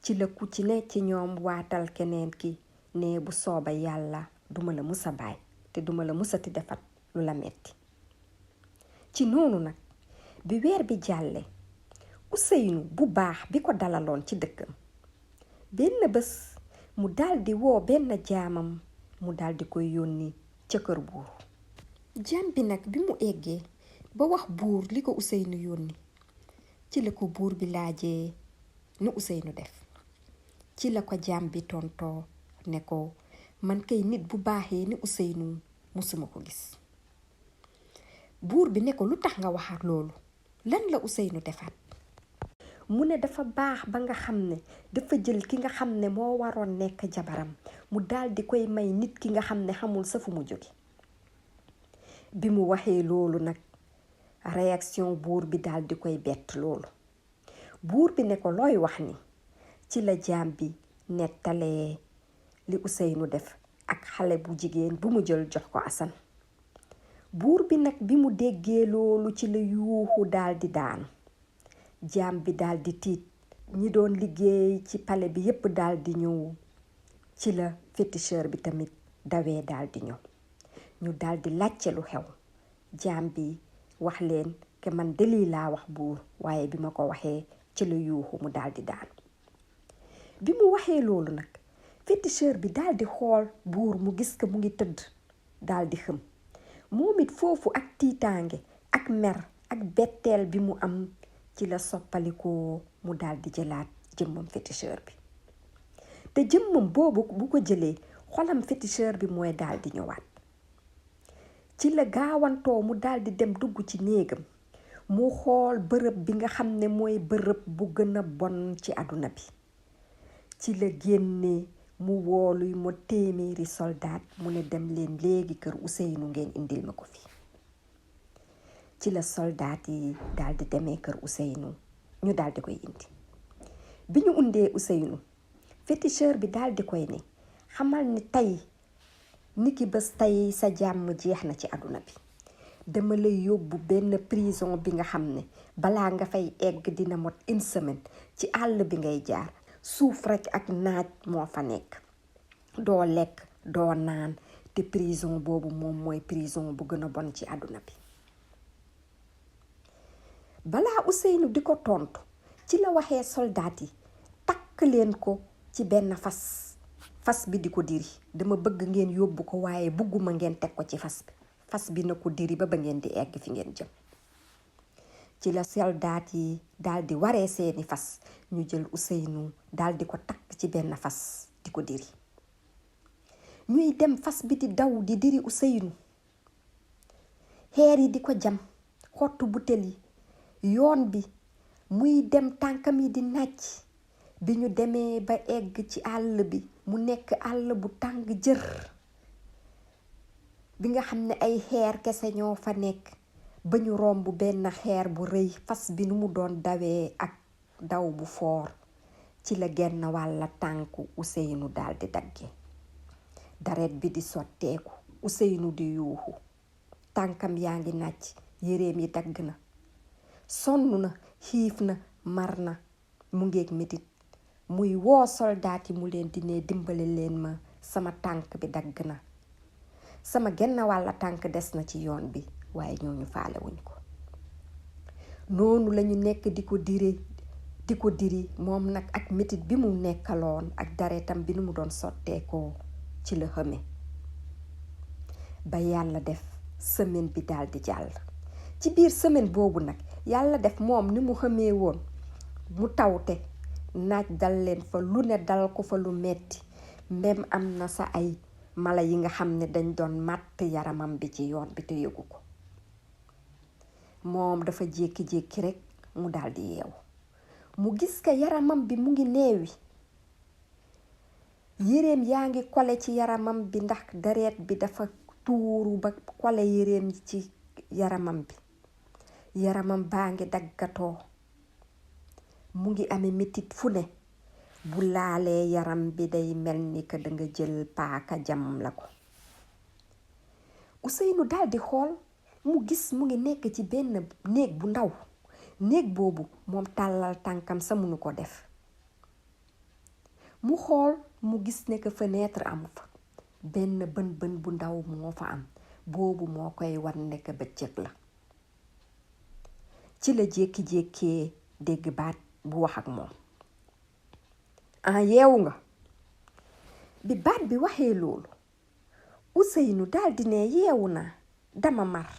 ci la ku ci ne ci ñoom waatal keneen ki ne bu sooba yàlla duma la musa baay te duma la musati defat lu la metti. ci noonu nag bi weer bi jàlle, Ousseynou bu baax bi ko dalaloon ci dëkkam, benn bés mu daldi woo benn jaamam, mu daldi koy yónni ca kër buur. jaam bi nag bi mu eggee ba wax buur li ko Ousseynou yónni ci la ko buur bi laajee ni Ousseynou def ci la ko jaam bi tontoo ne ko man kay nit bu baaxee ni Ousseynou musuma ko gis. buur bi ne ko lu tax nga waxaat loolu lan la Ousseynou defaat. mu ne dafa baax ba nga xam ne dafa jël ki nga xam ne moo waroon nekk jabaram mu daal di koy may nit ki nga xam ne xamul sa fu mu jóge. bi mu waxee loolu nag réaction buur bi daal di koy bett loolu. buur bi ne ko looy wax ni ci la jaam bi nettalee li Ousseynou def ak xale bu jigéen bu mu jël jox ko Assane. buur bi nag bi mu déggee loolu ci la yuuxu daal di daanu. jaam bi daal di tiit. ñi doon liggéey ci palais bi yépp daal di ñëw. ci la féticheur bi tamit dawee daal di ñëw. ñu daal di laajte lu xew. jaam bi wax leen que man de lii laa wax buur waaye bi ma ko waxee ci la yuuxu mu daal di daanu. bi mu waxee loolu nag féticheur bi daal di xool buur mu gis que mu ngi tëdd daal di xëm. moom it foofu ak tiitaange ak mer ak betteel bi mu am ci la soppalikoo mu daal di jëlaat jëmmam féticheur bi. te jëmmam boobu bu ko jëlee xolam féticheur bi mooy daal di ñëwaat. ci la gaawantoo mu daal di dem dugg ci néegam mu xool bërëb bi nga xam ne mooy bërëb bu gën a bon ci àdduna bi. ci la génne mu wooluy mo téeméeri soldaat mu ne dem leen léegi kër Ousseynou ngeen indil ma ko fi. ci la soldaat yi daal di demee kër Ousseynou ñu daal di koy indi. bi ñu undee Ousseynou féticheur bi daal di koy ne xamal ni tey niki bés tey sa jàmm jeex na ci àdduna bi. dama lay yóbbu benn prison bi nga xam ne balaa nga fay egg dina mot une semaine ci àll bi ngay jaar. suuf rekk ak naaj moo fa nekk. doo lekk doo naan te prison boobu moom mooy prison bu gën a bon ci àdduna bi. balaa Ousseynou di ko tontu ci la waxee soldaat yi takk leen ko ci benn fas bi di ko diri. dama bëgg ngeen yóbbu ko waaye bëgguma ngeen teg ko ci fas bi na ko diri ba ngeen di egg fi ngeen jëm. ci la soldaat yi daal di waree seeni fas ñu jël Ousseynou daal di ko takk ci benn fas di ko diri. ñuy dem fas bi di daw di diri Ousseynou. xeer yi di ko jam xottu butel yi yoon bi muy dem tànkam yi di nàcc. bi ñu demee ba egg ci àll bi mu nekk àll bu tàng jër bi nga xam ne ay xeer kese ñoo fa nekk. ba ñu romb benn xeer bu rëy fas bi nu mu doon dawee ak daw bu foor ci la genn wàlla tànku Ousseynou daal di dagge. daret bi di sotteeku Ousseynou di yuuxu tànkam yaa ngi nàcc yéreem yi dagg na. sonn na xiif na mar na mu ngeeg metit muy woo soldaat yi mu leen di ne dimbale leen ma sama tànk bi dagg na. sama genn wàlla tànk des na ci yoon bi waaye ñooñu faale wuñ ko. noonu lañu nekk di ko diri moom nag ak metit bi mu nekkaloon ak daretam bi nu mu doon sotteekoo ci la xëme. ba yàlla def semaine bi daal di jàll. ci biir semaine boobu nag yàlla def moom ni mu xëmee woon mu tawte naaj dal leen fa lu ne dal ko fa lu metti. même am na sa ay mala yi nga xam ne dañ doon màtt yaramam bi ci yoon bi te yëgu ko. moom dafa jékki-jékki rekk mu daal di yeewu mu gis ka yaramam bi mu ngi neewi. yéreem yaa ngi kole ci yaramam bi ndax deret bi dafa tuuru ba kole yéreem ci yaramam bi. yaramam baa ngi daggatoo mu ngi amee metit fu ne. bu laalee yaram bi day mel ni que danga jël paaka jam la ko. Ousseynou daal di xool mu gis mu ngi nekk ci benn néeg bu ndaw. néeg boobu moom tàllal tànkam sa munu ko def. mu xool mu gis ne que fenêtre amu fa. benn bën bu ndaw moo fa am boobu moo koy wan ne que bëccëg la. ci la jékki-jékkee dégg baat bu wax ak moom. yeewu nga. bi baat bi waxee loolu Ousseynou daal di ne yeewu naa dama mar.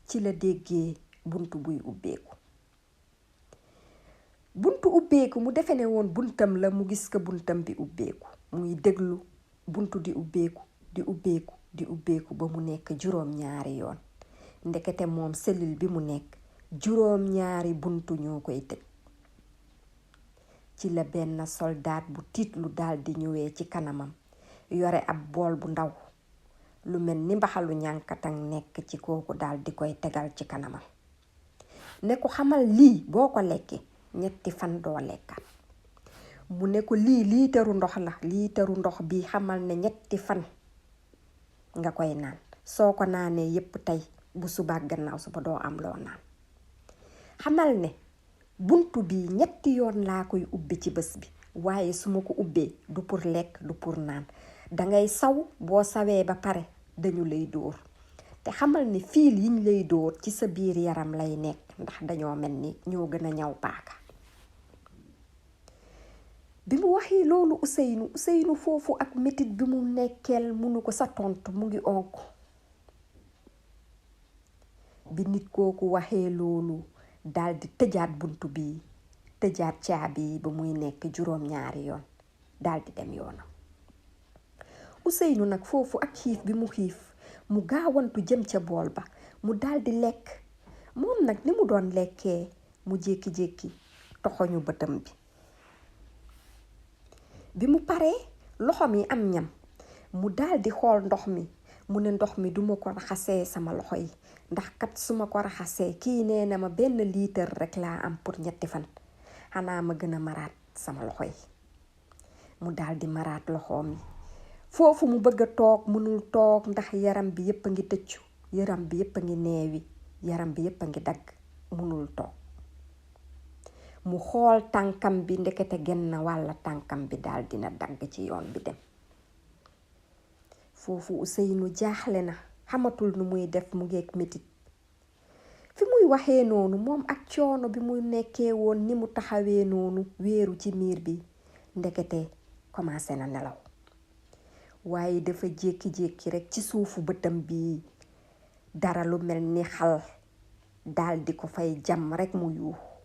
Ci la déggee buntu buy ubbeeku. Buntu ubbeeku mu defe ne woon buntam la, mu gis ko buntam bi ubbeeku. muy déglu buntu di ubbeeku di ubbeeku di ubbeeku ba mu nekk 7 yoon. ndekete moom cellule bi mu nekk 7 buntu ñoo koy tëj. ci la benn soldaat bu tiitlu daldi ñëwee ci kanamam yore ab bool bu ndaw lu mel ni mbaxalu ñànkatang nekk ci kooku daldi koy tegal ci kanamam ne ko xamal lii boo ko lekkee 3 fan doo lekkat. mu ne ko lii liitaru ndox la, liitaru ndox bi xamal ne 3 fan nga koy naan. soo ko naanee yépp tey bu suba gannaaw suba doo am loo naan. xamal ne buntu bi 3 yoon laa koy ubbi ci bés bi, waaye su ma ko ubbee du pour lekk du pour naan. dangay saw, boo sawee ba pare dañu lay dóor. te xamal ne fiil yiñ lay dóor ci sa biir yaram lay nekk, ndax dañoo mel ni ñoo gën a ñaw paaka. bi mu waxee loolu Ousseynou foofu ak metit bi mu nekkeel munu ko sa tontu, mu ngi onk. bi nit kooku waxee loolu daldi tëjaat buntu bi, tëjaat caabi ba muy nekk 7 yoon, daldi dem yoonam. Ousseynou nag foofu ak xiif bi mu xiif mu gaawantu jëm ca bool ba, mu daldi lekk. moom nag ni mu doon lekkee mu jékki-jékki toxoñu bëtam bi. bi mu paree loxo mi am ñam, mu daldi xool ndox mi, mu ne ndox mi duma ko raxasee sama loxo yi, ndax kat su ma ko raxasee kii nee na ma 1 litre rek laa am pour 3 fan, xanaa ma gën a maraat sama loxo yi. mu daldi maraat loxoom yi. foofu mu bëgg a toog mënul toog, ndax yaram bi yépp a ngi tëccu, yaram bi yépp a ngi neewi, yaram bi yépp a ngi dagg, mënul toog. mu xool tànkam bi, ndekete genn wàlla tànkam bi daal dina dagg ci yoon bi dem. foofu Ousseynou jaaxle na, xamatul nu muy def, mu ngeek metit. fi muy waxee noonu moom ak coono bi mu nekkee woon, ni mu taxawee noonu wéeru ci miir bi, ndekete commencé na nelaw. waaye dafa jékki-jékki rekk ci suufu bëtam bi dara lu mel ni xal daldi ko fay jam rekk mu yuuxu.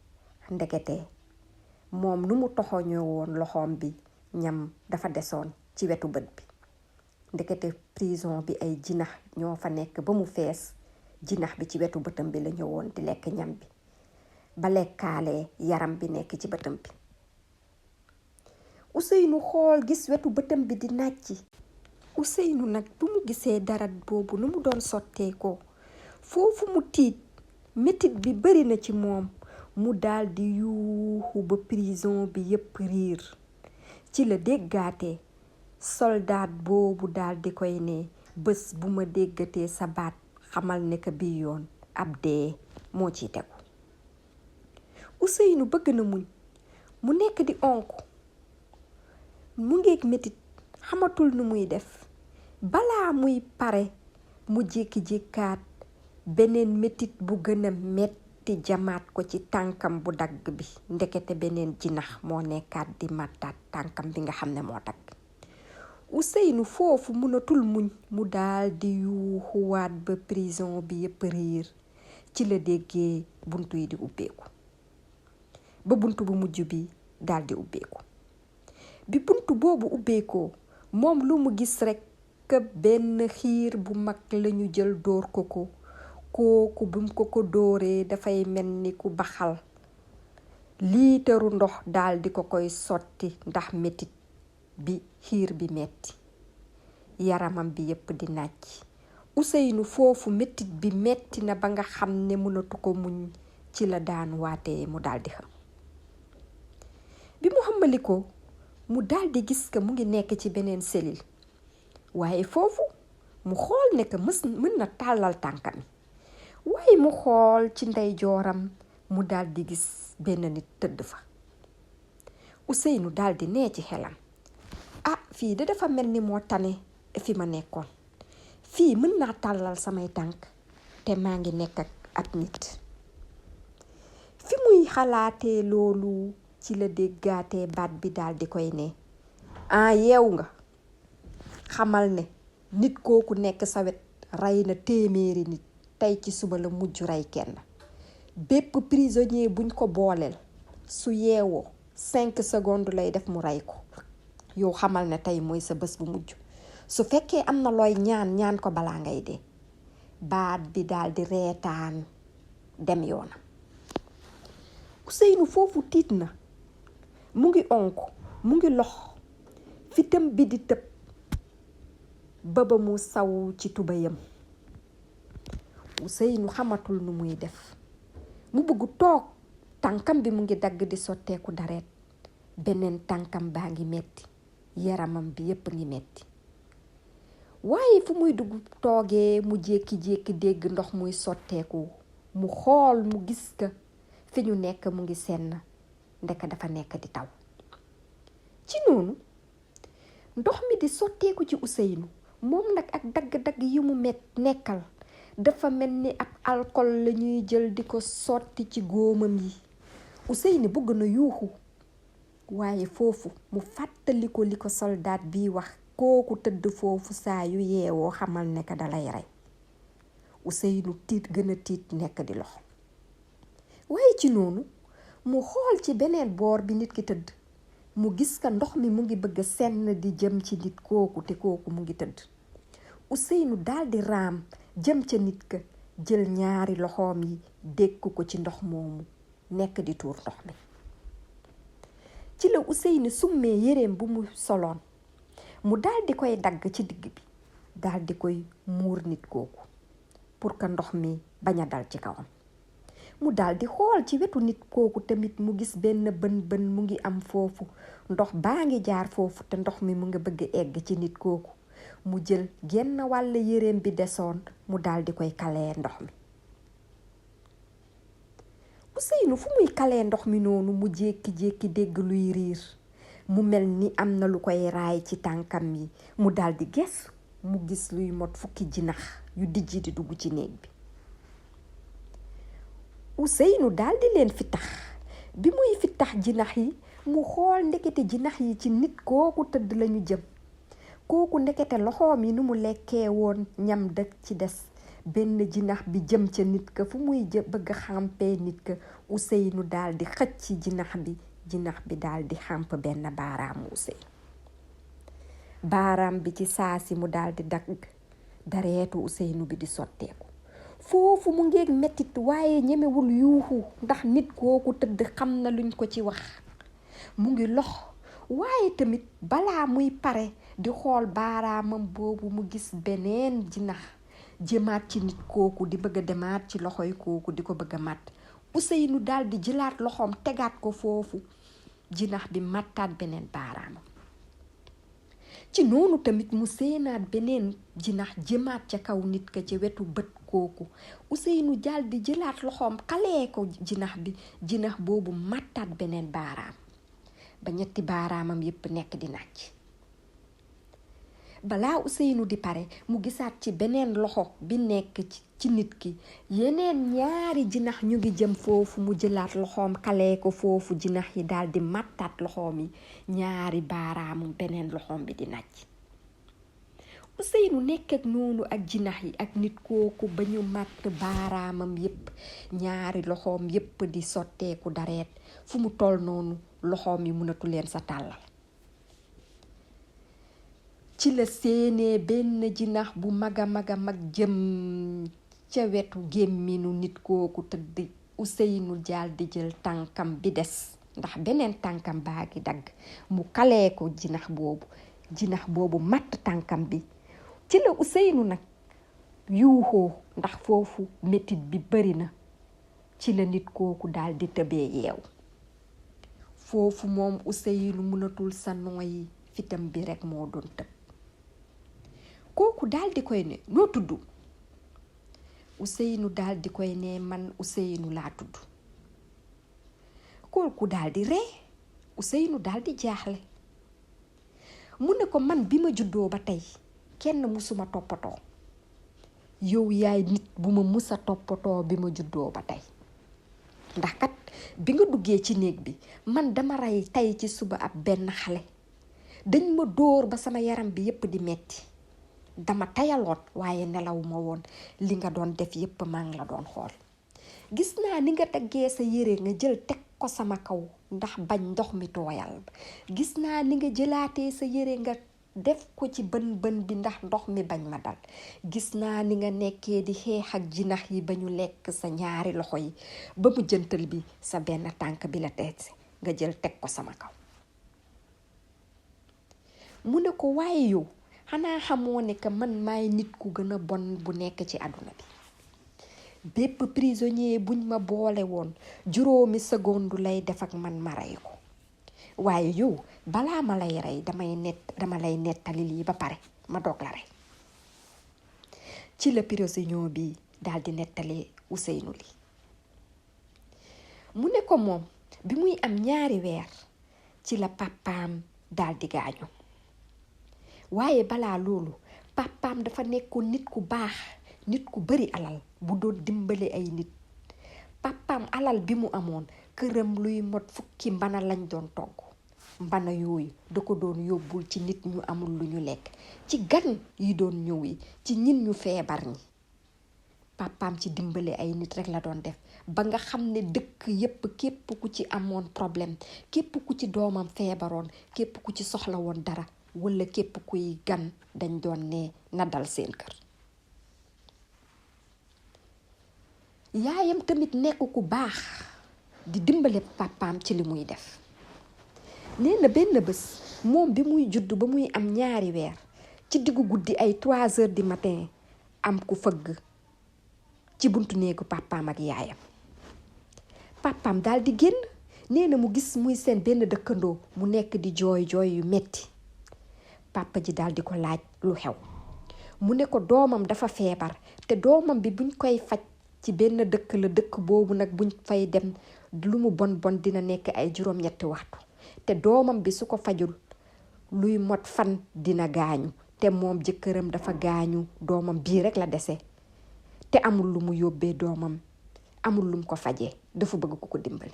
ndekete moom nu mu toxoñoo woon loxoom bi, ñam dafa desoon ci wetu bët bi. ndekete prison bi ay jinax ñoo fa nekk ba mu fees. jinax bi ci wetu bëtam bi la ñëwoon di lekk ñam bi, ba lekkaalee yaram bi nekk ci bëtam bi. Ousseynou xool gis wetu bëtam bi di nàcci. Ousseynou nag bu mu gisee darat boobu nu mu doon sottee ko, foofu mu tiit, metit bi bari na ci moom. mu daldi yuuxu ba prison bi yépp riir. ci la déggaatee soldaat boobu daldi koy ne, bés bu ma déggatee sa baat xamal ne ka bii yoon ab dee moo ciy tegu. Ousseynou bëgg na muñ, mu nekk di onk, mu ngeeg metit, xamatul nu muy def. balaa muy pare mu jékki-jékkaat beneen metit bu gën a metti jamaat ko ci tànkam bu dagg bi. ndekete beneen jinax moo nekkaat di màttaat tànkam bi nga xam ne moo dagg. Ousseynou foofu mënatul muñ, mu daldi yuuxuwaat ba prison bi yépp riir. ci la déggee buntu yi di ubbeeku, ba buntu bu mujj bi daldi ubbeeku. bi buntu boobu ubbeekoo, moom lu mu gis rekk benn xiir bu mag lañu jël dóor ko kooku bi mu ko dóoree dafay mel ni ku baxal liitaru ndox daldi ko koy sotti, ndax metit bi xiir bi metti. yaramam bi yépp di nàcc. Ousseynou foofu metit bi metti na ba nga xam ne mënatu ko muñ. ci la daan waatee mu daldi xam. bi mu xamali ko, mu daldi gis que mu ngi nekk ci beneen cellule. waaye foofu mu xool ne que mën na tàllal tànkam. waaye mu xool ci ndeyjooram, mu daldi gis benn nit tëdd fa. Ousseynou daldi nee ci xelam, fii de dafa mel ni moo tane fi ma nekkoon. fii mën naa tàllal samay tànk te maa ngi nekk ak ab nit. fi muy xalaatee loolu, ci la déggaatee baat bi daldi koy ne, yeewu nga. xamal ne nit kooku nekk sa wet rey na téeméeri nit tey ci suba la mujj rey kenn bépp prisonnier buñ ko booleel su yeewoo 5 secondes lay def mu rey ko yow xamal ne tey mooy sa bés bu mujj su fekkee am na looy ñaan ko balaa ngay dee. baat bi daal di reetaan dem yoona. Ousseynou foofu tiit na mu ngi onk mu ngi lox fitam bi di tëb ba mu saw ci tubayam. Ousseynou xamatul nu muy def mu bëgg toog tànkam bi mu ngi dagg di sotteeku dareet beneen tànkam baa ngi metti yaramam bi yépp ngi metti waaye fu muy dugg toogee mu jékki-jékki dégg ndox muy sotteeku mu xool mu gis ka fi ñu nekk mu ngi senn ndeka dafa nekk di taw. ci noonu ndox mi di sotteeku ci Ousseynou moom nag ak dagg-dagg yi mu nekkal dafa mel ni ab alcool la ñuy jël di ko sotti ci góomam yi. Ousseynou bëgg na yuuxu waaye foofu mu fàttali ko li ko soldaat bii wax kooku tëdd foofu saa yu yeewoo xamal ne ka dalay rey. Ousseynou tiit gën a tiit nekk di lox waaye ci noonu mu xool ci beneen boor bi nit ki tëdd mu gis ka ndox mi mu ngi bëgg senn di jëm ci nit kooku te kooku mu ngi tëdd. Ousseynou daldi raam jëm ca nit ka jël ñaari loxoom yi dékk ko ci ndox moomu nekk di tuur ndox mi. ci la Ousseynou summee yéreem bu mu soloon mu daldi koy dagg ci digg bi daldi koy muur nit kooku pour que ndox mi bañ a dal ci kawam. mu daldi xool ci wetu nit kooku tamit mu gis benn bën mu ngi am foofu ndox baa ngi jaar foofu te ndox mi mu nga bëgg egg ci nit kooku mu jël genn wàll yéreem bi desoon mu daldi koy kalee ndox mi. Ousseynou fu muy kalee ndox mi noonu mu jékki-jékki dégg luy riir mu mel ni am na lu koy raay ci tànkam yi mu daldi ges mu gis luy mot fukki jinax yu dijji di dugg ci néeg bi. Ousseynou daldi leen fittax bi muy fittax jinax yi mu xool ndekete jinax yi ci nit kooku tëdd lañu jëm. kooku ndekete loxoom yi nu mu lekkee woon ñam dëkk ci des benn jinax bi jëm ca nit ka fu muy bëgg xàmpee nit ka Ousseynou daldi xëcc jinax bi daldi xàmp benn baaraamu Ousseynou. baaraam bi ci saasi mu daldi dagg dareetu Ousseynou bi di sotteeku foofu mu ngeeg mettit waaye ñemewul yuuxu ndax nit kooku tëdd xam na luñ ko ci wax mu ngi lox waaye tamit balaa muy pare di xool baaraamam boobu mu gis beneen jinax jëmaat ci nit kooku di bëgg a demaat ci loxoy kooku di ko bëgg a mat. Ousseynou daldi jëlaat loxoom tegaat ko foofu jinax bi mattaat beneen baaraamam. ci noonu tamit mu seenaat beneen jinax jëmaat ca kaw nit ka ca wetu bët kooku Ousseynou daldi jëlaat loxoom xalee ko jinax boobu mattaat beneen baaraam ba ñetti baaraamam yépp nekk di nàcc. balaa Ousseynou di pare mu gisaat ci beneen loxo bi nekk ci nit ki yeneen ñaari jinax ñu ngi jëm foofu mu jëlaat loxoom kalee ko foofu jinax yi daldi mattaat loxoom yi ñaari baaraamu beneen loxoom bi di nàcc. Ousseynou nekk ak noonu ak jinax yi ak nit kooku ba ñu matt baaraamam yépp ñaari loxoom yépp di sotteeku dareet fu mu toll noonu loxoom yi mënatu leen sa tàllal. ci la séenee benn jinax bu mag jëm ca wetu gémminu nit kooku tëdd. Ousseynou daldi jël tànkam bi des ndax beneen tànkam baa ngi dagg mu kalee ko jinax boobu matt tànkam bi. ci la Ousseynou nag yuuxoo ndax foofu metit bi bari na. ci la nit kooku daldi tëbee yeew foofu moom Ousseynou mënatul sa nooyi fitam bi rekk moo doon tëb. kooku daldi koy ne noo tudd. Ousseynou daldi koy ne man Ousseynou laa tudd. kooku daldi ree Ousseynou daldi jaaxle mu ne ko man bi ma juddoo ba tey kenn musuma toppatoo yow yaay nit bu ma musa toppatoo bi ma juddoo ba tey ndax kat bi nga duggee ci néeg bi man dama rey tey ci suba ab benn xale dañ ma dóor ba sama yaram bi yépp di metti dama tayaloon waaye nelawuma woon li nga doon def yépp maa ngi la doon xool gis naa ni nga daggee sa yére nga jël teg ko sama kaw ndax bañ ndox mi tooyal gis naa ni nga jëlaatee sa yére nga def ko ci bën bi ndax ndox mi bañ ma dal gis naa ni nga nekkee di xeex ak jinax yi ba ñu lekk sa ñaari loxo yi ba mu jëntal bi sa benn tànk bi la teetse nga jël teg ko sama kaw mu ne ko waaye yow xanaa xamoo ne que man maay nit ku gën a bon bu nekk ci àdduna bi bépp prisonnier buñ ma boole woon 5 seconde lay def ak man ma rey ko waaye yow balaa ma lay rey dama lay nettali lii ba pare ma doog la rey ci la prisonnier bi daal di nettali Ousseynou li mu ne ko moom bi muy am 2 weer ci la papaam daal di gaañu waaye balaa loolu papaam dafa nekkoon nit ku baax nit ku bari alal bu doon dimbale ay nit papaam alal bi mu amoon këram luy mot 10 mbana lañ doon togg mbana yooyu da ko doon yóbbul ci nit ñu amul lu ñu lekk ci gan yi doon ñëw yi ci ñin ñu feebar ñi papaam ci dimbale ay nit rek la doon def ba nga xam ne dëkk yépp képp ku ci amoon problème képp ku ci doomam feebaroon képp ku ci soxla woon dara wala képp kuy gan dañ doon ne na dal seen kër yaayam tamit nekk ku baax di dimbale papaam ci li muy def nee na benn bés moom bi muy judd ba muy am 2 weer ci diggu guddi ay 3 heures du matin am ku fëgg ci buntu néegu papaam ak yaayam papaam daal di génn nee na mu gis muy seen benn dëkkandoo mu nekk di jooy yu metti papa ji daal di ko laaj lu xew mu ne ko doomam dafa feebar te doomam bi buñ koy faj ci benn dëkk la dëkk boobu nag buñ fay dem lu mu bon dina nekk ay 7 waxtu te doomam bi su ko fajul luy mot fan dina gaañu te moom jëkkëram dafa gaañu doomam bii rek la dese te amul lu mu yóbbee doomam amul lu mu ko fajee dafa bëgg ko dimbali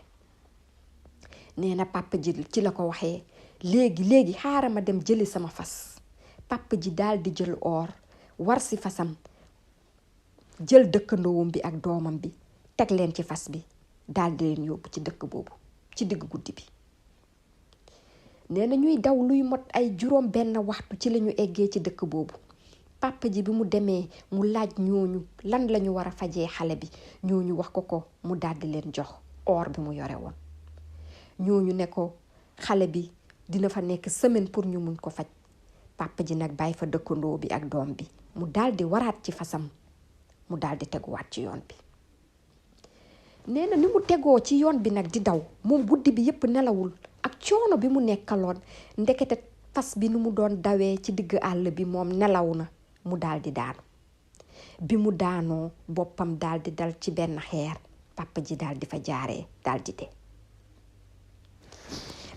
nee na papa ji ci la ko waxee léegi xaaral ma dem jëli sama fas papa ji daal di jël or war si fasam jël dëkkandoowam bi ak doomam bi teg leen ci fas bi daal di leen yóbbu ci dëkk boobu ci digg guddi bi nee na ñuy daw luy mot ay 7 waxtu ci lañu eggee ci dëkk boobu papa ji bi mu demee mu laaj ñooñu lan lañu war a fajee xale bi ñooñu wax ko mu daal di leen jox or bi mu yore woon ñooñu ne ko xale bi dina fa nekk semaine pour ñu mun ko faj papa ji nag bàyyi fa dëkkandoo bi ak doom bi mu daal di waraat ci fasam mu daal di teguwaat ci yoon bi nee na ni mu tegoo ci yoon bi nag di daw moom guddi bi yépp nelawul ak coono bi mu nekkaloon ndekete fas bi nu mu doon dawee ci digg àll bi moom nelaw na mu daal di daanu bi mu daanoo boppam daal di dal ci benn xeer papa ji daal di fa jaaree daal di dee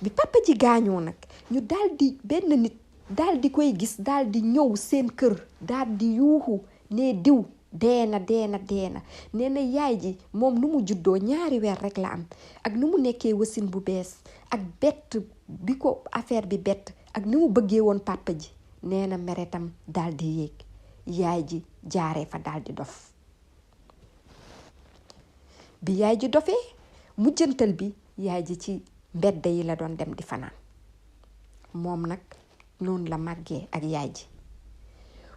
bi papa ji gaañoo nag ñu daal di benn nit daal di koy gis daal di ñëw seen kër daal di yuuxu ne diw deena nee na yaay ji moom nu mu juddoo 2 weer rek la am ak nu mu nekkee wasin bu bees ak bett bi ko affaire bi bett ak ni mu bëggee woon papa ji nee na meretam daal di yéeg yaay ji jaaree fa daal di dof bi yaay ji dofee mujjantal bi yaay ji ci mbedd yi la doon dem di fanaan moom nag noonu la màggee ak yaay ji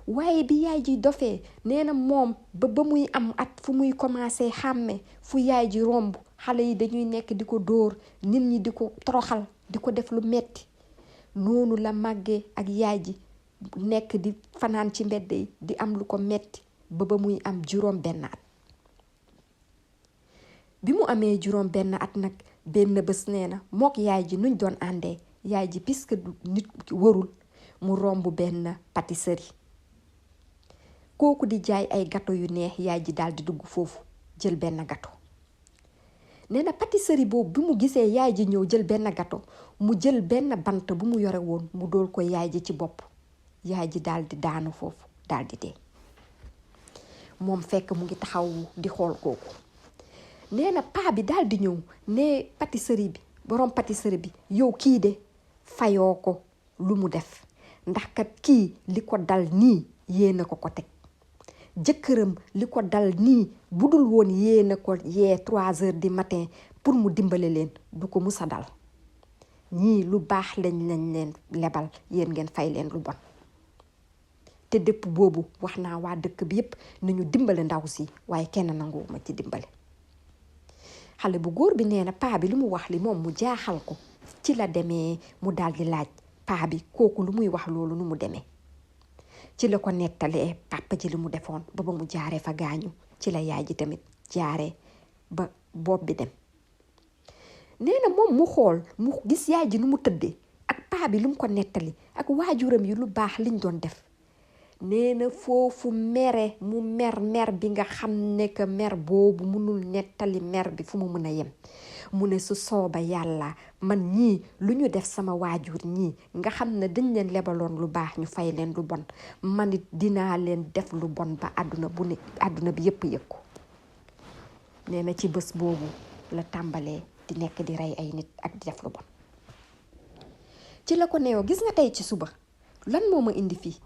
waaye bi yaay ji dofee nee na moom ba muy am at fu muy commencé xàmme fu yaay ji romb xale yi dañuy nekk di ko dóor nit ñi di ko toroxal di ko def lu metti noonu la màggee ak yaay ji nekk di fanaan ci mbedd yi di am lu ko metti ba muy am 7 at bi mu amee 7 at nag benn bés nee na mook yaay ji nuñ doon àndee yaay ji puisque nit warul mu romb benn pâtisserie kooku di jaay ay gâteau yu neex yaay ji daal di dugg foofu jël benn gâteau nee na pâtisserie boobu bi mu gisee yaay ji ñëw jël benn gâteau mu jël benn bant bu mu yore woon mu dool ko yaay ji ci bopp yaay ji daal di daanu foofu daal di dee moom fekk mu ngi taxaw di xool kooku nee na paa bi daal di ñëw ne pâtisserie bi borom pâtisserie bi yow kii de fayoo ko lu mu def ndax kat kii li ko dal nii yéena ko teg jëkkëram li ko dal nii budul woon yéena ko yee 3 heures du matin pour mu dimbale leen du ko musa dal ñii lu baax lañ leen lebal yéen ngeen fay leen lu bon te dëpp boobu wax naa waa dëkk bi yépp nañu dimbale ndaw si waaye kenn nanguwuma ci dimbale xale bu góor bi nee na paa bi lu mu wax li moom mu jaaxal ko ci la demee mu daldi laaj paa bi kooku lu muy wax loolu nu mu demee ci la ko nettalee papa ji li mu defoon ba mu jaaree fa gaañu ci la yaay ji tamit jaaree ba bopp bi dem nee na moom mu xool mu gis yaay ji nu mu tëddee ak paa bi lu mu ko nettali ak waajuram yi lu baax liñ doon def nee na foofu mere mu mer bi nga xam ne que mer boobu mënul nettali mer bi fu mu mën a yem mu ne su sooba yàlla man ñii lu ñu def sama waajur ñii nga xam ne dañ leen lebaloon lu baax ñu fay leen lu bon man it dinaa leen def lu bon ba àdduna bi yépp yëg ko nee na ci bés boobu la tàmbalee di nekk di rey ay nit ak di def lu bon ci la ko neew gis nga tey ci suba lan moo ma indi fii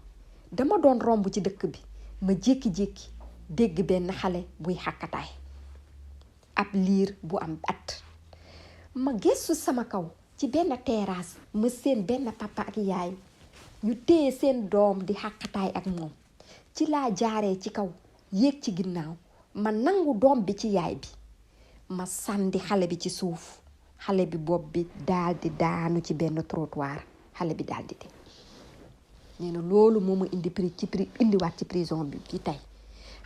dama doon romb ci dëkk bi ma jékki-jékki dégg benn xale buy xàkkataay ab liir bu am at ma gëstu sama kaw ci benn terrasse ma seen benn papa ak yaay ñu téye seen doom di xàkkataay ak moom ci laa jaaree ci kaw yéeg ci ginnaaw ma nangu doom bi ci yaay bi ma sànni xale bi ci suuf xale bi bopp bi daldi daanu ci benn trottoir xale bi daldi dee nee na loolu moo ma indiwaat ci prison bi ci tey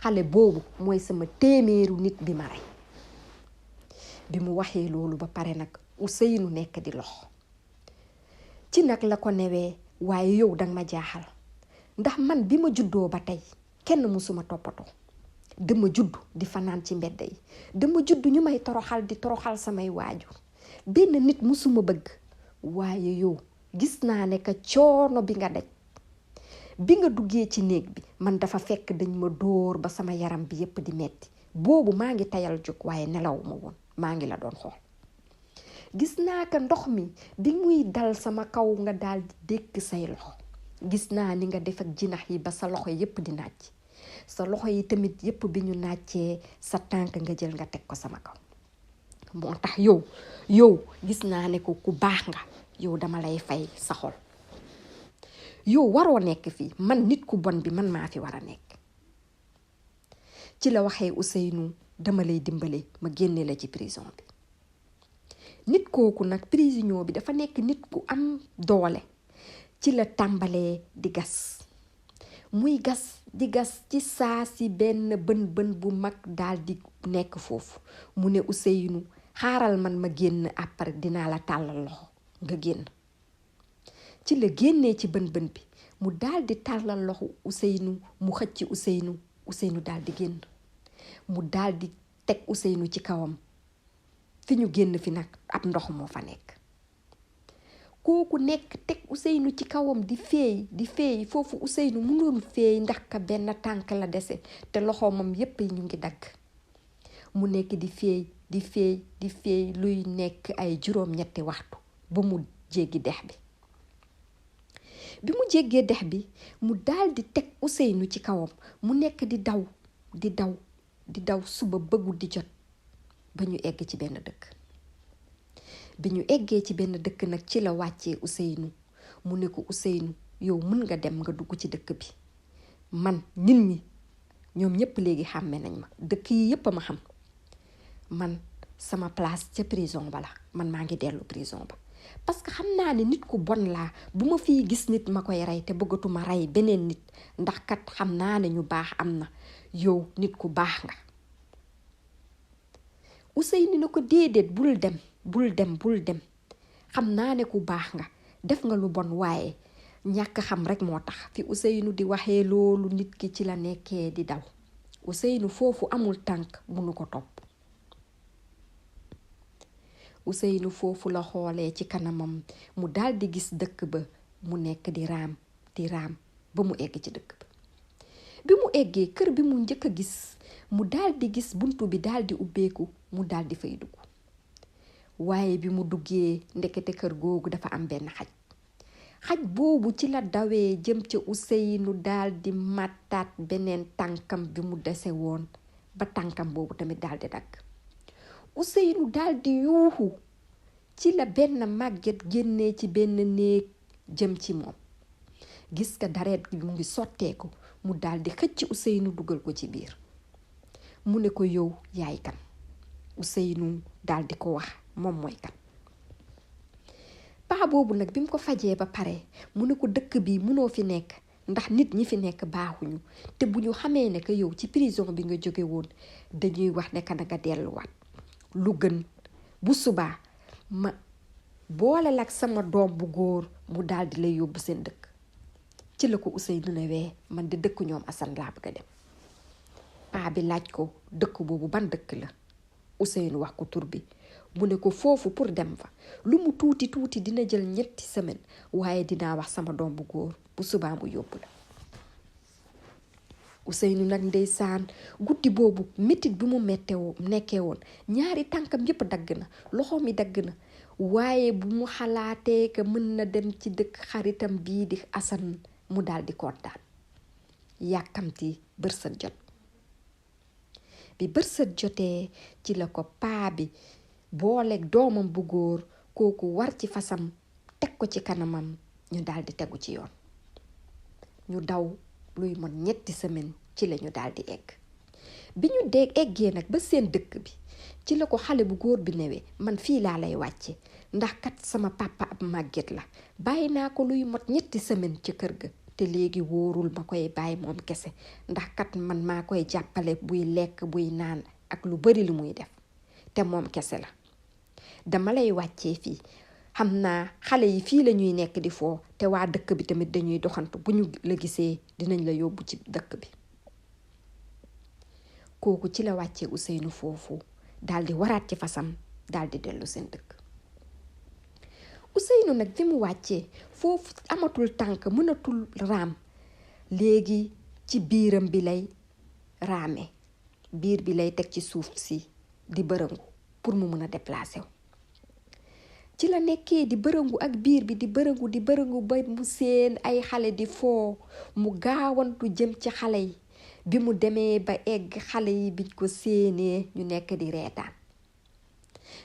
xale boobu mooy sama téeméeru nit bi ma rey bi mu waxee loolu ba pare nag Ousseynou nekk di lox ci nag la ko newee waaye yow danga ma jaaxal ndax man bi ma juddoo ba tey kenn musuma toppatoo dama judd di fanaan ci mbedd yi dama judd ñu may toroxal di toroxal samay waajur benn nit musuma bëgg waaye yow gis naa ne que coono bi nga daj bi nga duggee ci néeg bi man dafa fekk dañ ma dóor ba sama yaram bi yépp di metti boobu maa ngi tayal jóg waaye nelawuma woon maa ngi la doon xool gis naa ko ndox mi bi muy dal sama kaw nga daal di dékk say loxo gis naa ni nga def ak jinax yi ba sa loxo yépp di nàcc sa loxo yi tamit yépp bi ñu nàccee sa tànk nga jël nga teg ko sama kaw moo tax yow gis naa ne ko ku baax nga yow dama lay fay sa xol yow waroo nekk fii man nit ku bon bi man maa fi war a nekk ci la waxee Ousseynou dama lay dimbale ma génne la ci prison bi nit kooku nag prisonnier bi dafa nekk nit ku am doole ci la tàmbalee di gas muy gas di gas ci saa si benn bën bu mag daal di nekk foofu mu ne Ousseynou xaaral man ma génn après dinaa la tàllal loxo nga génn ci la génnee ci bën bi mu daal di tàllal loxo Ousseynou mu xëcc Ousseynou daal di génn mu daal di teg Ousseynou ci kawam fi ñu génn fi nag ab ndox moo fa nekk kooku nekk teg Ousseynou ci kawam di feey foofu Ousseynou mënul feey ndax ka benn tànk la dese te loxo moom yépp ñu ngi dagg mu nekk di feey luy nekk ay 7 waxtu ba mu jéggi dex bi mu jéggee dex bi mu daal di teg Ousseynou ci kawam mu nekk di daw suba bëggu di jot ba ñu egg ci benn dëkk bi ñu eggee ci benn dëkk nag ci la wàccee Ousseynou mu ne ko Ousseynou yow mën nga dem nga dugg ci dëkk bi man nit ñi ñoom ñépp léegi xàmme nañ ma dëkk yi yépp a ma xam man sama place ca prison ba la man maa ngi dellu prison ba parce que xam naa ne nit ku bon laa bu ma fii gis nit ma koy rey te bëggatuma rey beneen nit ndax kat xam naa ne ñu baax am na yow nit ku baax nga Ousseynou ne ko déedéet bul dem xam naa ne ku baax nga def nga lu bon waaye ñàkk xam rek moo tax fi Ousseynou di waxee loolu nit ki ci la nekkee di daw Ousseynou foofu amul tànk munu ko topp Ousseynou foofu la xoolee ci kanamam mu daal di gis dëkk ba mu nekk di raam ba mu egg ci dëkk bi mu eggee kër bi mu njëkk a gis mu daal di gis buntu bi daal di ubbeeku mu daal di fay dugg waaye bi mu duggee ndekete kër googu dafa am benn xaj boobu ci la dawee jëm ca Ousseynou daal di màttaat beneen tànkam bi mu dese woon ba tànkam boobu tamit daal di dagg. Ousseynou daal di yuuxu ci la benn màgget génnee ci benn néeg jëm ci moom. Gis nga dareet gi mu ngi sotteeku mu daal di xëcc Ousseynou dugal ko ci biir. mu ne ko yow yaay kan. Ousseynou daal di ko wax moom mooy kan. paa boobu nag bi mu ko fajee ba pare mu ne ko dëkk bi munoo fi nekk ndax nit ñi fi nekk baaxuñu te bu ñu xamee ne que yow ci prison bi nga jóge woon dañuy wax ne que nga delluwaat. lu gën bu subaa ma boole lak sama doom bu góor mu daal di lay yóbbu seen dëkk. ci la ko Ousseynou ne wee man di dëkk ñoom Assane laa bëgg a dem. paa bi laaj ko dëkk boobu ban dëkk la. Ousseynou wax ko tur bi mu ne ko foofu pour dem fa lu mu tuuti tuuti dina jël 3 semaine waaye dinaa wax sama doom bu góor bu subaa mu yóbbu la. Ousseynou nag ndeysaan guddi boobu métit bi mu nekkee woon 2 tànkam yépp dagg na loxo mi dagg na waaye bu mu xalaatee que mën na dem ci dëkk xaritam bii di Assane mu daal di kontaan yàkkamti bërsët jot. bi bërsët jotee ci la ko paa bi booleeg doomam bu góor kooku war ci fasam teg ko ci kanamam ñu daal di tegu ci yoon. ñu daw luy mot 3 semaine ci la ñu daal di egg. bi ñu eggee nag ba seen dëkk bi ci la ko xale bu góor bi newee man fii laa lay wàcce ndax kat sama papa ab màgget la bàyyi naa ko luy mot 3 semaine ci kër ga te léegi wóorul ma koy bàyyi moom kese ndax kat man maa koy jàppale buy lekk buy naan ak lu bari lu muy def te moom kese la. dama lay wàccee fii xam naa xale yi fii la ñuy nekk di foo te waa dëkk bi tamit dañuy doxantu bu ñu la gisee dinañ la yóbbu ci dëkk bi. kooku ci la wàccee Ousseynou foofu daal di waraat ci fasam daal di dellu seen dëkk. Ousseynou nag bi mu wàccee foofu amatul tànk mënatul raam léegi ci biiram bi lay raame biir bi lay teg ci suuf si di bërëngu pour mu mën a déplacer wu. ci la nekkee di bërëngu ak biir bi di bërëngu ba mu seen ay xale di foo mu gaawantu jëm ci xale yi. bi mu demee ba egg xale yi biñ ko séenee ñu nekk di reetaan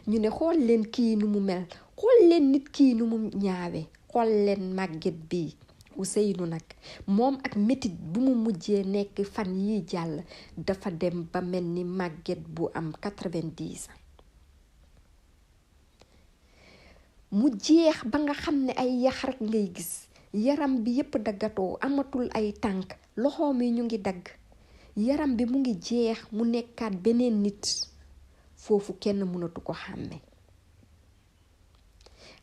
ñu ne xool leen kii nu mu mel xool leen nit kii nu mu ñaawe xool leen màgget bi. Ousseynou nag moom ak métit bu mu mujjee nekk fan yi jàll dafa dem ba mel ni màgget bu am 90 ans. mu jeex ba nga xam ne ay yax rek ngay gis yaram bi yépp daggatoo amatul ay tànk loxoom yi ñu ngi dagg yaram bi mu ngi jeex mu nekkaat beneen nit foofu kenn mënatu ko xàmme.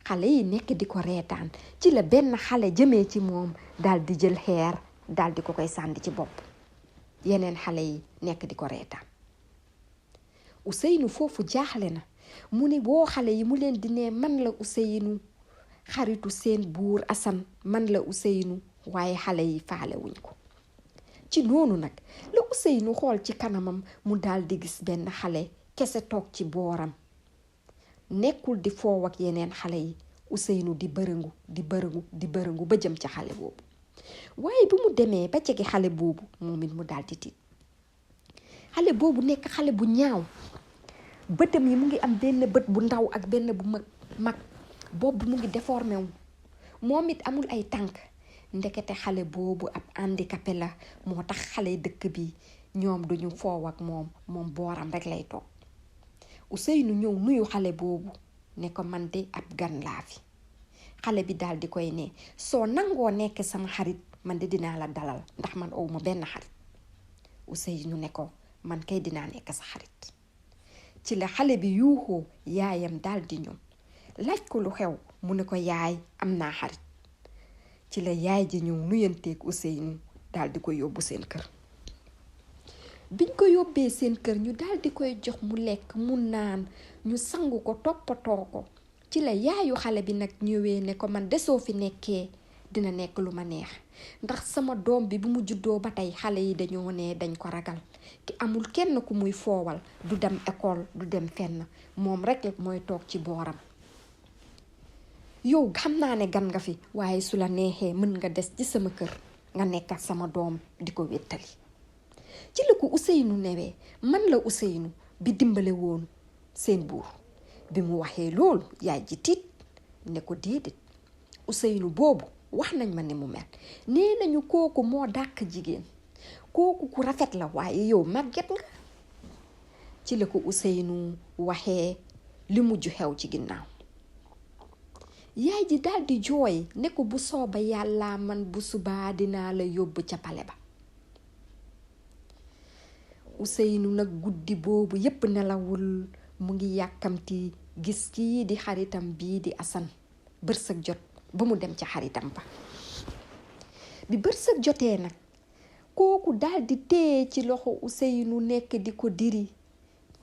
xale yi nekk di ko reetaan ci la benn xale jëmee ci moom daal di jël xeer daal di ko koy sànni ci bopp yeneen xale yi nekk di ko reetaan. Ousseynou foofu jaaxle na mu ni woo xale yi mu leen di ne man la Ousseynou xaritu seen buur Assane man la Ousseynou waaye xale yi faale wuñ ko. ci noonu nag la Ousseynou xool ci kanamam mu daal di gis benn xale kese toog ci booram nekkul di foow ak yeneen xale yi. Ousseynou di bërëngu ba jëm ci xale boobu waaye bi mu demee ba jege xale boobu moom it mu daal di tiit. xale boobu nekk xale bu ñaaw bëtam yi mu ngi am benn bët bu ndaw ak benn bu mag bopp bi mu ngi déformé wu moom it amul ay tànk ndekete xale boobu ab handicapé la moo tax xale dëkk bi ñoom duñu foow ak moom booram rek lay toog. Ousseynou ñëw nuyu xale boobu ne ko man de ab gan laa fi. xale bi daal di koy ne soo nangoo nekk sama xarit man de dinaa la dalal ndax man awma benn xarit. Ousseynou ne ko man kay dinaa nekk sa xarit. ci la xale bi yuuxoo yaayam daal di ñëw laaj ko lu xew mu ne ko yaay am naa xarit. ci la yaay ji ñëw nuyanteeg Ousseynou daal di ko yóbbu seen kër. biñ ko yóbbee seen kër ñu daal di koy jox mu lekk mu naan ñu sangu ko toppatoo ko. ci la yaayu xale bi nag ñëwee ne ko man desoo fi nekkee dina nekk lu ma neex ndax sama doom bi bu mu juddoo ba tey xale yi dañoo ne dañ ko ragal ki amul kenn ku muy foowal du dem école du dem fenn moom rek mooy toog ci booram. yow xam naa ne gan nga fi waaye su la neexee mën nga des ci sama kër nga nekk ak sama doom di ko wéttali. ci la ko Ousseynou newee man la Ousseynou bi dimbale woon seen buur. bi mu waxee loolu yaay ji tiit ne ko déedéet Ousseynou boobu wax nañ ma ne mu mel nee nañu kooku moo dàq jigéen kooku ku rafet la waaye yow màgget nga. ci la ko Ousseynou waxee li mujj xew ci ginnaaw. yaay ji daal di jooy ne ko bu sooba yàlla man bu subaa dinaa la yóbbu ca pale ba. Ousseynou nag guddi boobu yépp nelawul mu ngi yàkkamti gis kii di xaritam bii di Assane bërsëg jot ba mu dem ca xaritam ba. bi bërsëg jotee nag kooku daal di téye ci loxo Ousseynou nekk di ko diri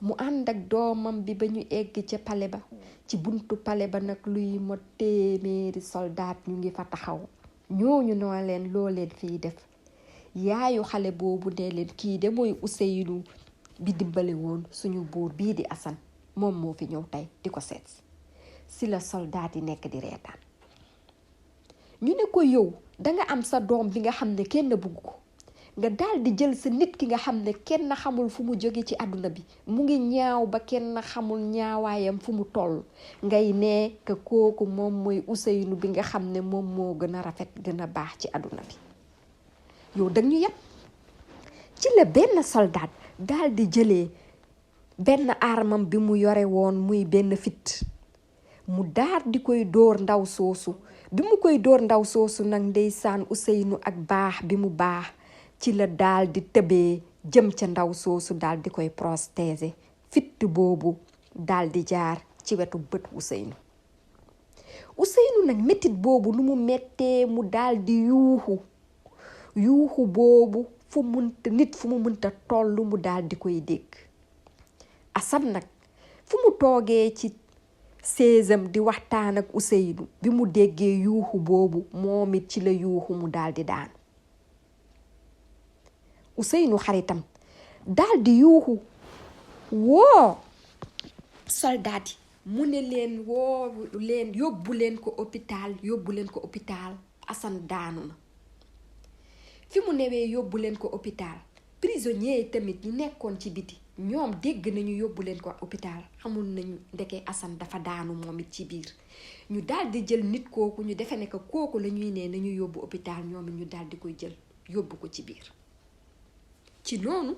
mu ànd ak doomam bi ba ñu egg ca pale ba. ci buntu pale ba nag luy mot téeméeri soldaat ñu ngi fa taxaw. ñooñu noo leen loo leen fii def. yaayu xale boobu ne leen kii de mooy Ousseynou bi dimbale woon suñu buur bii di Assane moom moo fi ñëw tey di ko seet si la soldaat yi nekk di reetaan. ñu ne ko yow danga am sa doom bi nga xam ne kenn bugg ko nga daal di jël sa nit ki nga xam ne kenn xamul fu mu jóge ci àdduna bi mu ngi ñaaw ba kenn xamul ñaawaayam fu mu toll ngay ne que kooku moom mooy Ousseynou bi nga xam ne moom moo gën a rafet gën a baax ci àdduna bi. yow dag ñu yàpp. ci la benn soldat daal di jëlee benn armam bi mu yore woon muy benn fit mu daal di koy dóor ndaw soosu. bi mu koy dóor ndaw soosu nag ndeysaan Ousseynou ak baax bi mu baax ci la daal di tëbee jëm ca ndaw soosu daal di koy protéger fitt boobu daal di jaar ci wetu bët Ousseynou nag métit boobu nu mu mettee mu daal di yuuxu boobu fu mu mënta tollu mu daal di koy dégg. Assane nag fu mu toogee ci seesam di waxtaan ak Ousseynou bi mu déggee yuuxu boobu moom it ci la yuuxu mu daal di daanu. Ousseynou xaritam daal di yuuxu woo soldaat yi mu ne leen yóbbu leen ko hôpital Assane daanu na. fi mu newee yóbbu leen ko hôpital prisonniers yi tamit ñi nekkoon ci biti ñoom dégg nañu yóbbu leen ko hôpital xamul nañu ndeke Assane dafa daanu moom it ci biir. ñu daal di jël nit kooku ñu defe ne que kooku la ñuy ne nañu yóbbu hôpital ñoom it ñu daal di koy jël yóbbu ko ci biir. ci noonu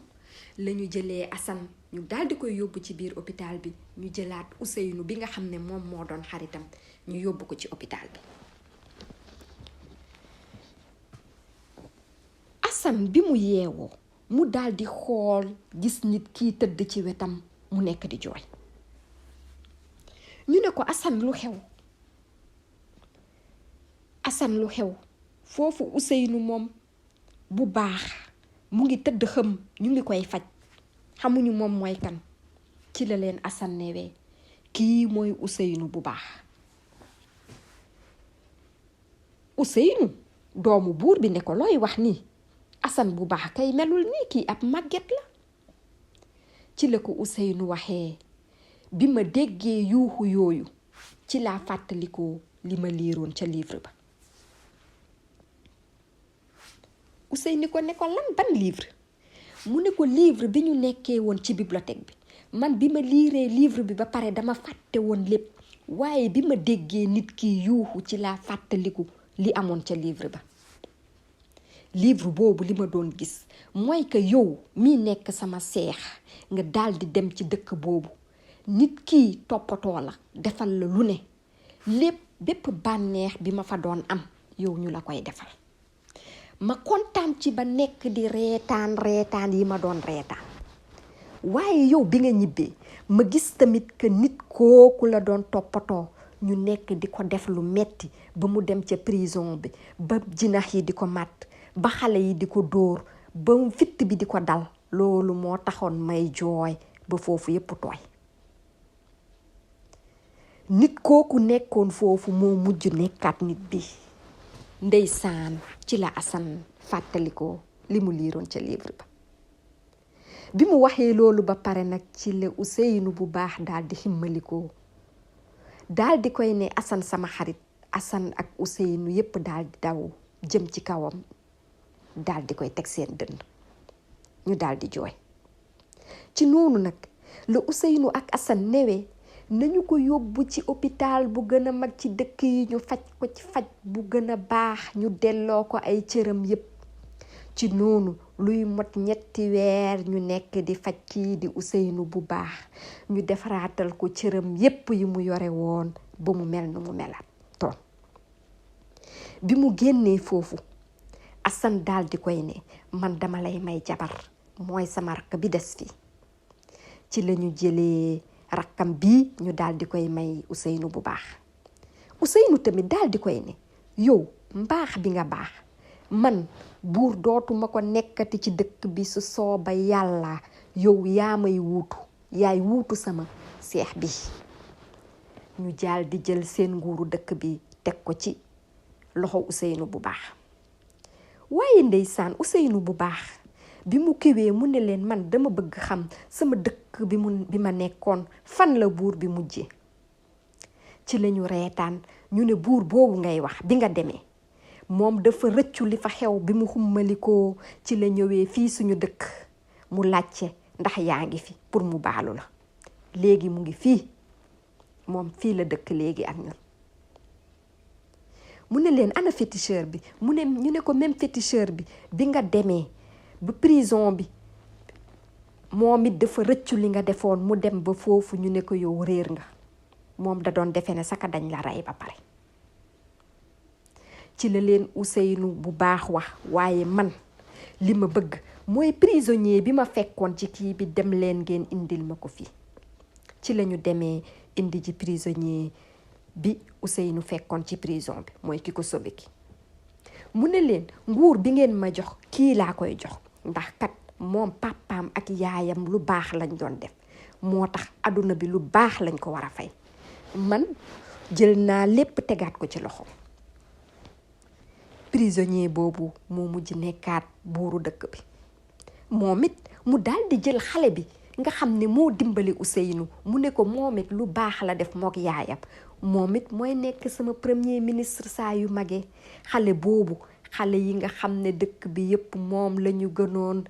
la ñu jëlee Assane ñu daal di koy yóbbu ci biir hôpital bi ñu jëlaat Ousseynou bi nga xam ne moom moo doon xaritam ñu yóbbu ko ci hôpital bi. Assane bi mu yeewoo mu daal di xool gis nit kii tëdd ci wetam mu nekk di jooy. ñu ne ko Assane lu xew. Assane lu xew foofu Ousseynou moom bu baax mu ngi tëdd xëm ñu ngi koy faj xamuñu moom mooy kan. ci la leen Assane newee kii mooy Ousseynou bu baax. Ousseynou doomu buur bi ne ko looy wax nii Assane bu baax kay melul nii kii ab màgget la. ci la ko Ousseynou waxee bi ma déggee yuuxu yooyu ci laa fàttalikoo li ma liiroon ca livre ba. Ousseynou ko ne ko lan ban livre mu ne ko livre bi ñu nekkee woon ci bibliothèque bi man bi ma liiree livre bi ba pare dama fàtte woon lépp waaye bi ma déggee nit ki yuuxu ci laa fàttaliku li amoon ca livre ba. livre boobu li ma doon gis mooy que yow mi nekk sama seex nga daal di dem ci dëkk boobu nit ki toppatoo la defal la lu ne bépp bànneex bi ma fa doon am yow ñu la koy defal. ma kontaan ci ba nekk di reetaan yi ma doon reetaan waaye yow bi nga ñibbee ma gis tamit que nit kooku la doon toppatoo ñu nekk di ko def lu metti ba mu dem ca prison bi ba jinax yi di ko màtt ba xale yi di ko dóor ba fitt bi di ko dal loolu moo taxoon may jooy ba foofu yépp tooy. nit kooku nekkoon foofu moo mujj nekkaat nit bi. ndeysaan ci la Assane fàttalikoo li mu liiroon ca livre ba. bi mu waxee loolu ba pare nag ci la Ousseynou bu baax daal di ximmalikoo daal di koy ne Assane sama xarit Assane ak Ousseynou yépp daal di daw jëm ci kawam daal di koy teg seen dënn ñu daal di jooy. ci noonu nag la Ousseynou ak Assane newee nañu ko yóbbu ci hôpital bu gën a mag ci dëkk yi ñu faj ko ci faj bu gën a baax ñu delloo ko ay cëram yépp. ci noonu luy mot 3 weer ñu nekk di faj kii di Ousseynou bu baax ñu defaraatal ko cëram yépp yi mu yore woon ba mu mel nu mu melaat toon. bi mu génnee foofu Assane daal di koy ne man dama lay may jabar mooy sama rakk bi des fii. ci lañu jëlee rakkam bii ñu daal di koy may Ousseynou bu baax. Ousseynou tamit daal di koy ne yow mbaax bi nga baax man buur dootuma ko nekkati ci dëkk bi su sooba yàlla yow yaa may wuutu yaay wuutu sama seex bi. ñu jaal di jël seen nguuru dëkk bi teg ko ci loxo Ousseynou bu baax. waaye ndeysaan Ousseynou bu baax bi mu kiwee mu ne leen man dama bëgg xam sama dëkk bi ma nekkoon fan la buur bi mujje. ci lañu reetaan ñu ne buur boobu ngay wax bi nga demee moom dafa rëccu li fa xew bi mu xummalikoo ci la ñëwee fii suñu dëkk mu laajte ndax yaa ngi fi pour mu baalu la léegi mu ngi fii moom fii la dëkk léegi ak ñun. mu ne leen ana féticheur bi ñu ne ko même féticheur bi nga demee ba prison bi moom it dafa rëccu li nga defoon mu dem ba foofu ñu ne ko yow réer nga moom da doon defe ne saka dañ la rey ba pare. ci la leen Ousseynou bu baax wax waaye man li ma bëgg mooy prisonnier bi ma fekkoon ci kii bi dem leen ngeen indil ma ko fii. ci lañu demee indi ji prisonnier bi Ousseynou fekkoon ci prison bi mooy ki ko sobe ki. mu ne leen nguur bi ngeen ma jox kii laa koy jox ndax kat moom papaam ak yaayam lu baax lañ doon def moo tax àdduna bi lu baax lañ ko war a fay man jël naa lépp tegaat ko ci loxo. prisonnier boobu moo mujj nekkaat buuru dëkk bi moom it mu daal di jël xale bi nga xam ne moo dimbali Ousseynou mu ne ko moom it lu baax la def mook yaayam moom it mooy nekk sama premier ministre saa yu magee. xale boobu xale yi nga xam ne dëkk bi yépp moom lañu gënoon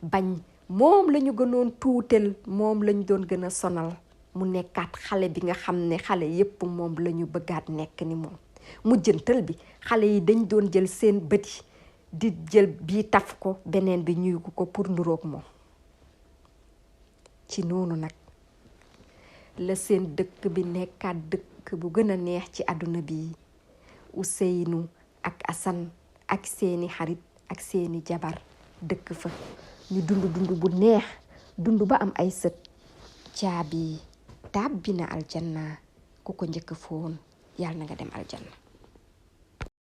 bañ moom lañu gënoon tuutel moom lañu doon gën a sonal mu nekkaat xale bi nga xam ne xale yépp moom lañu bëggaat nekk ni moom. mujjantal bi xale yi dañ doon jël seen bët yi di jël bii taf ko beneen bi ñuy ko pour nduroog moom. ci noonu nag la seen dëkk bi nekkaat dëkk bu gën a neex ci àdduna bi. Ousseynou ak Assane ak seeni xarit ak seeni jabar dëkk fa ñu dund bu neex dund ba am ay sët. caabi tàbbi na aljanna ku ko njëkk foon yàlla na nga dem aljanna.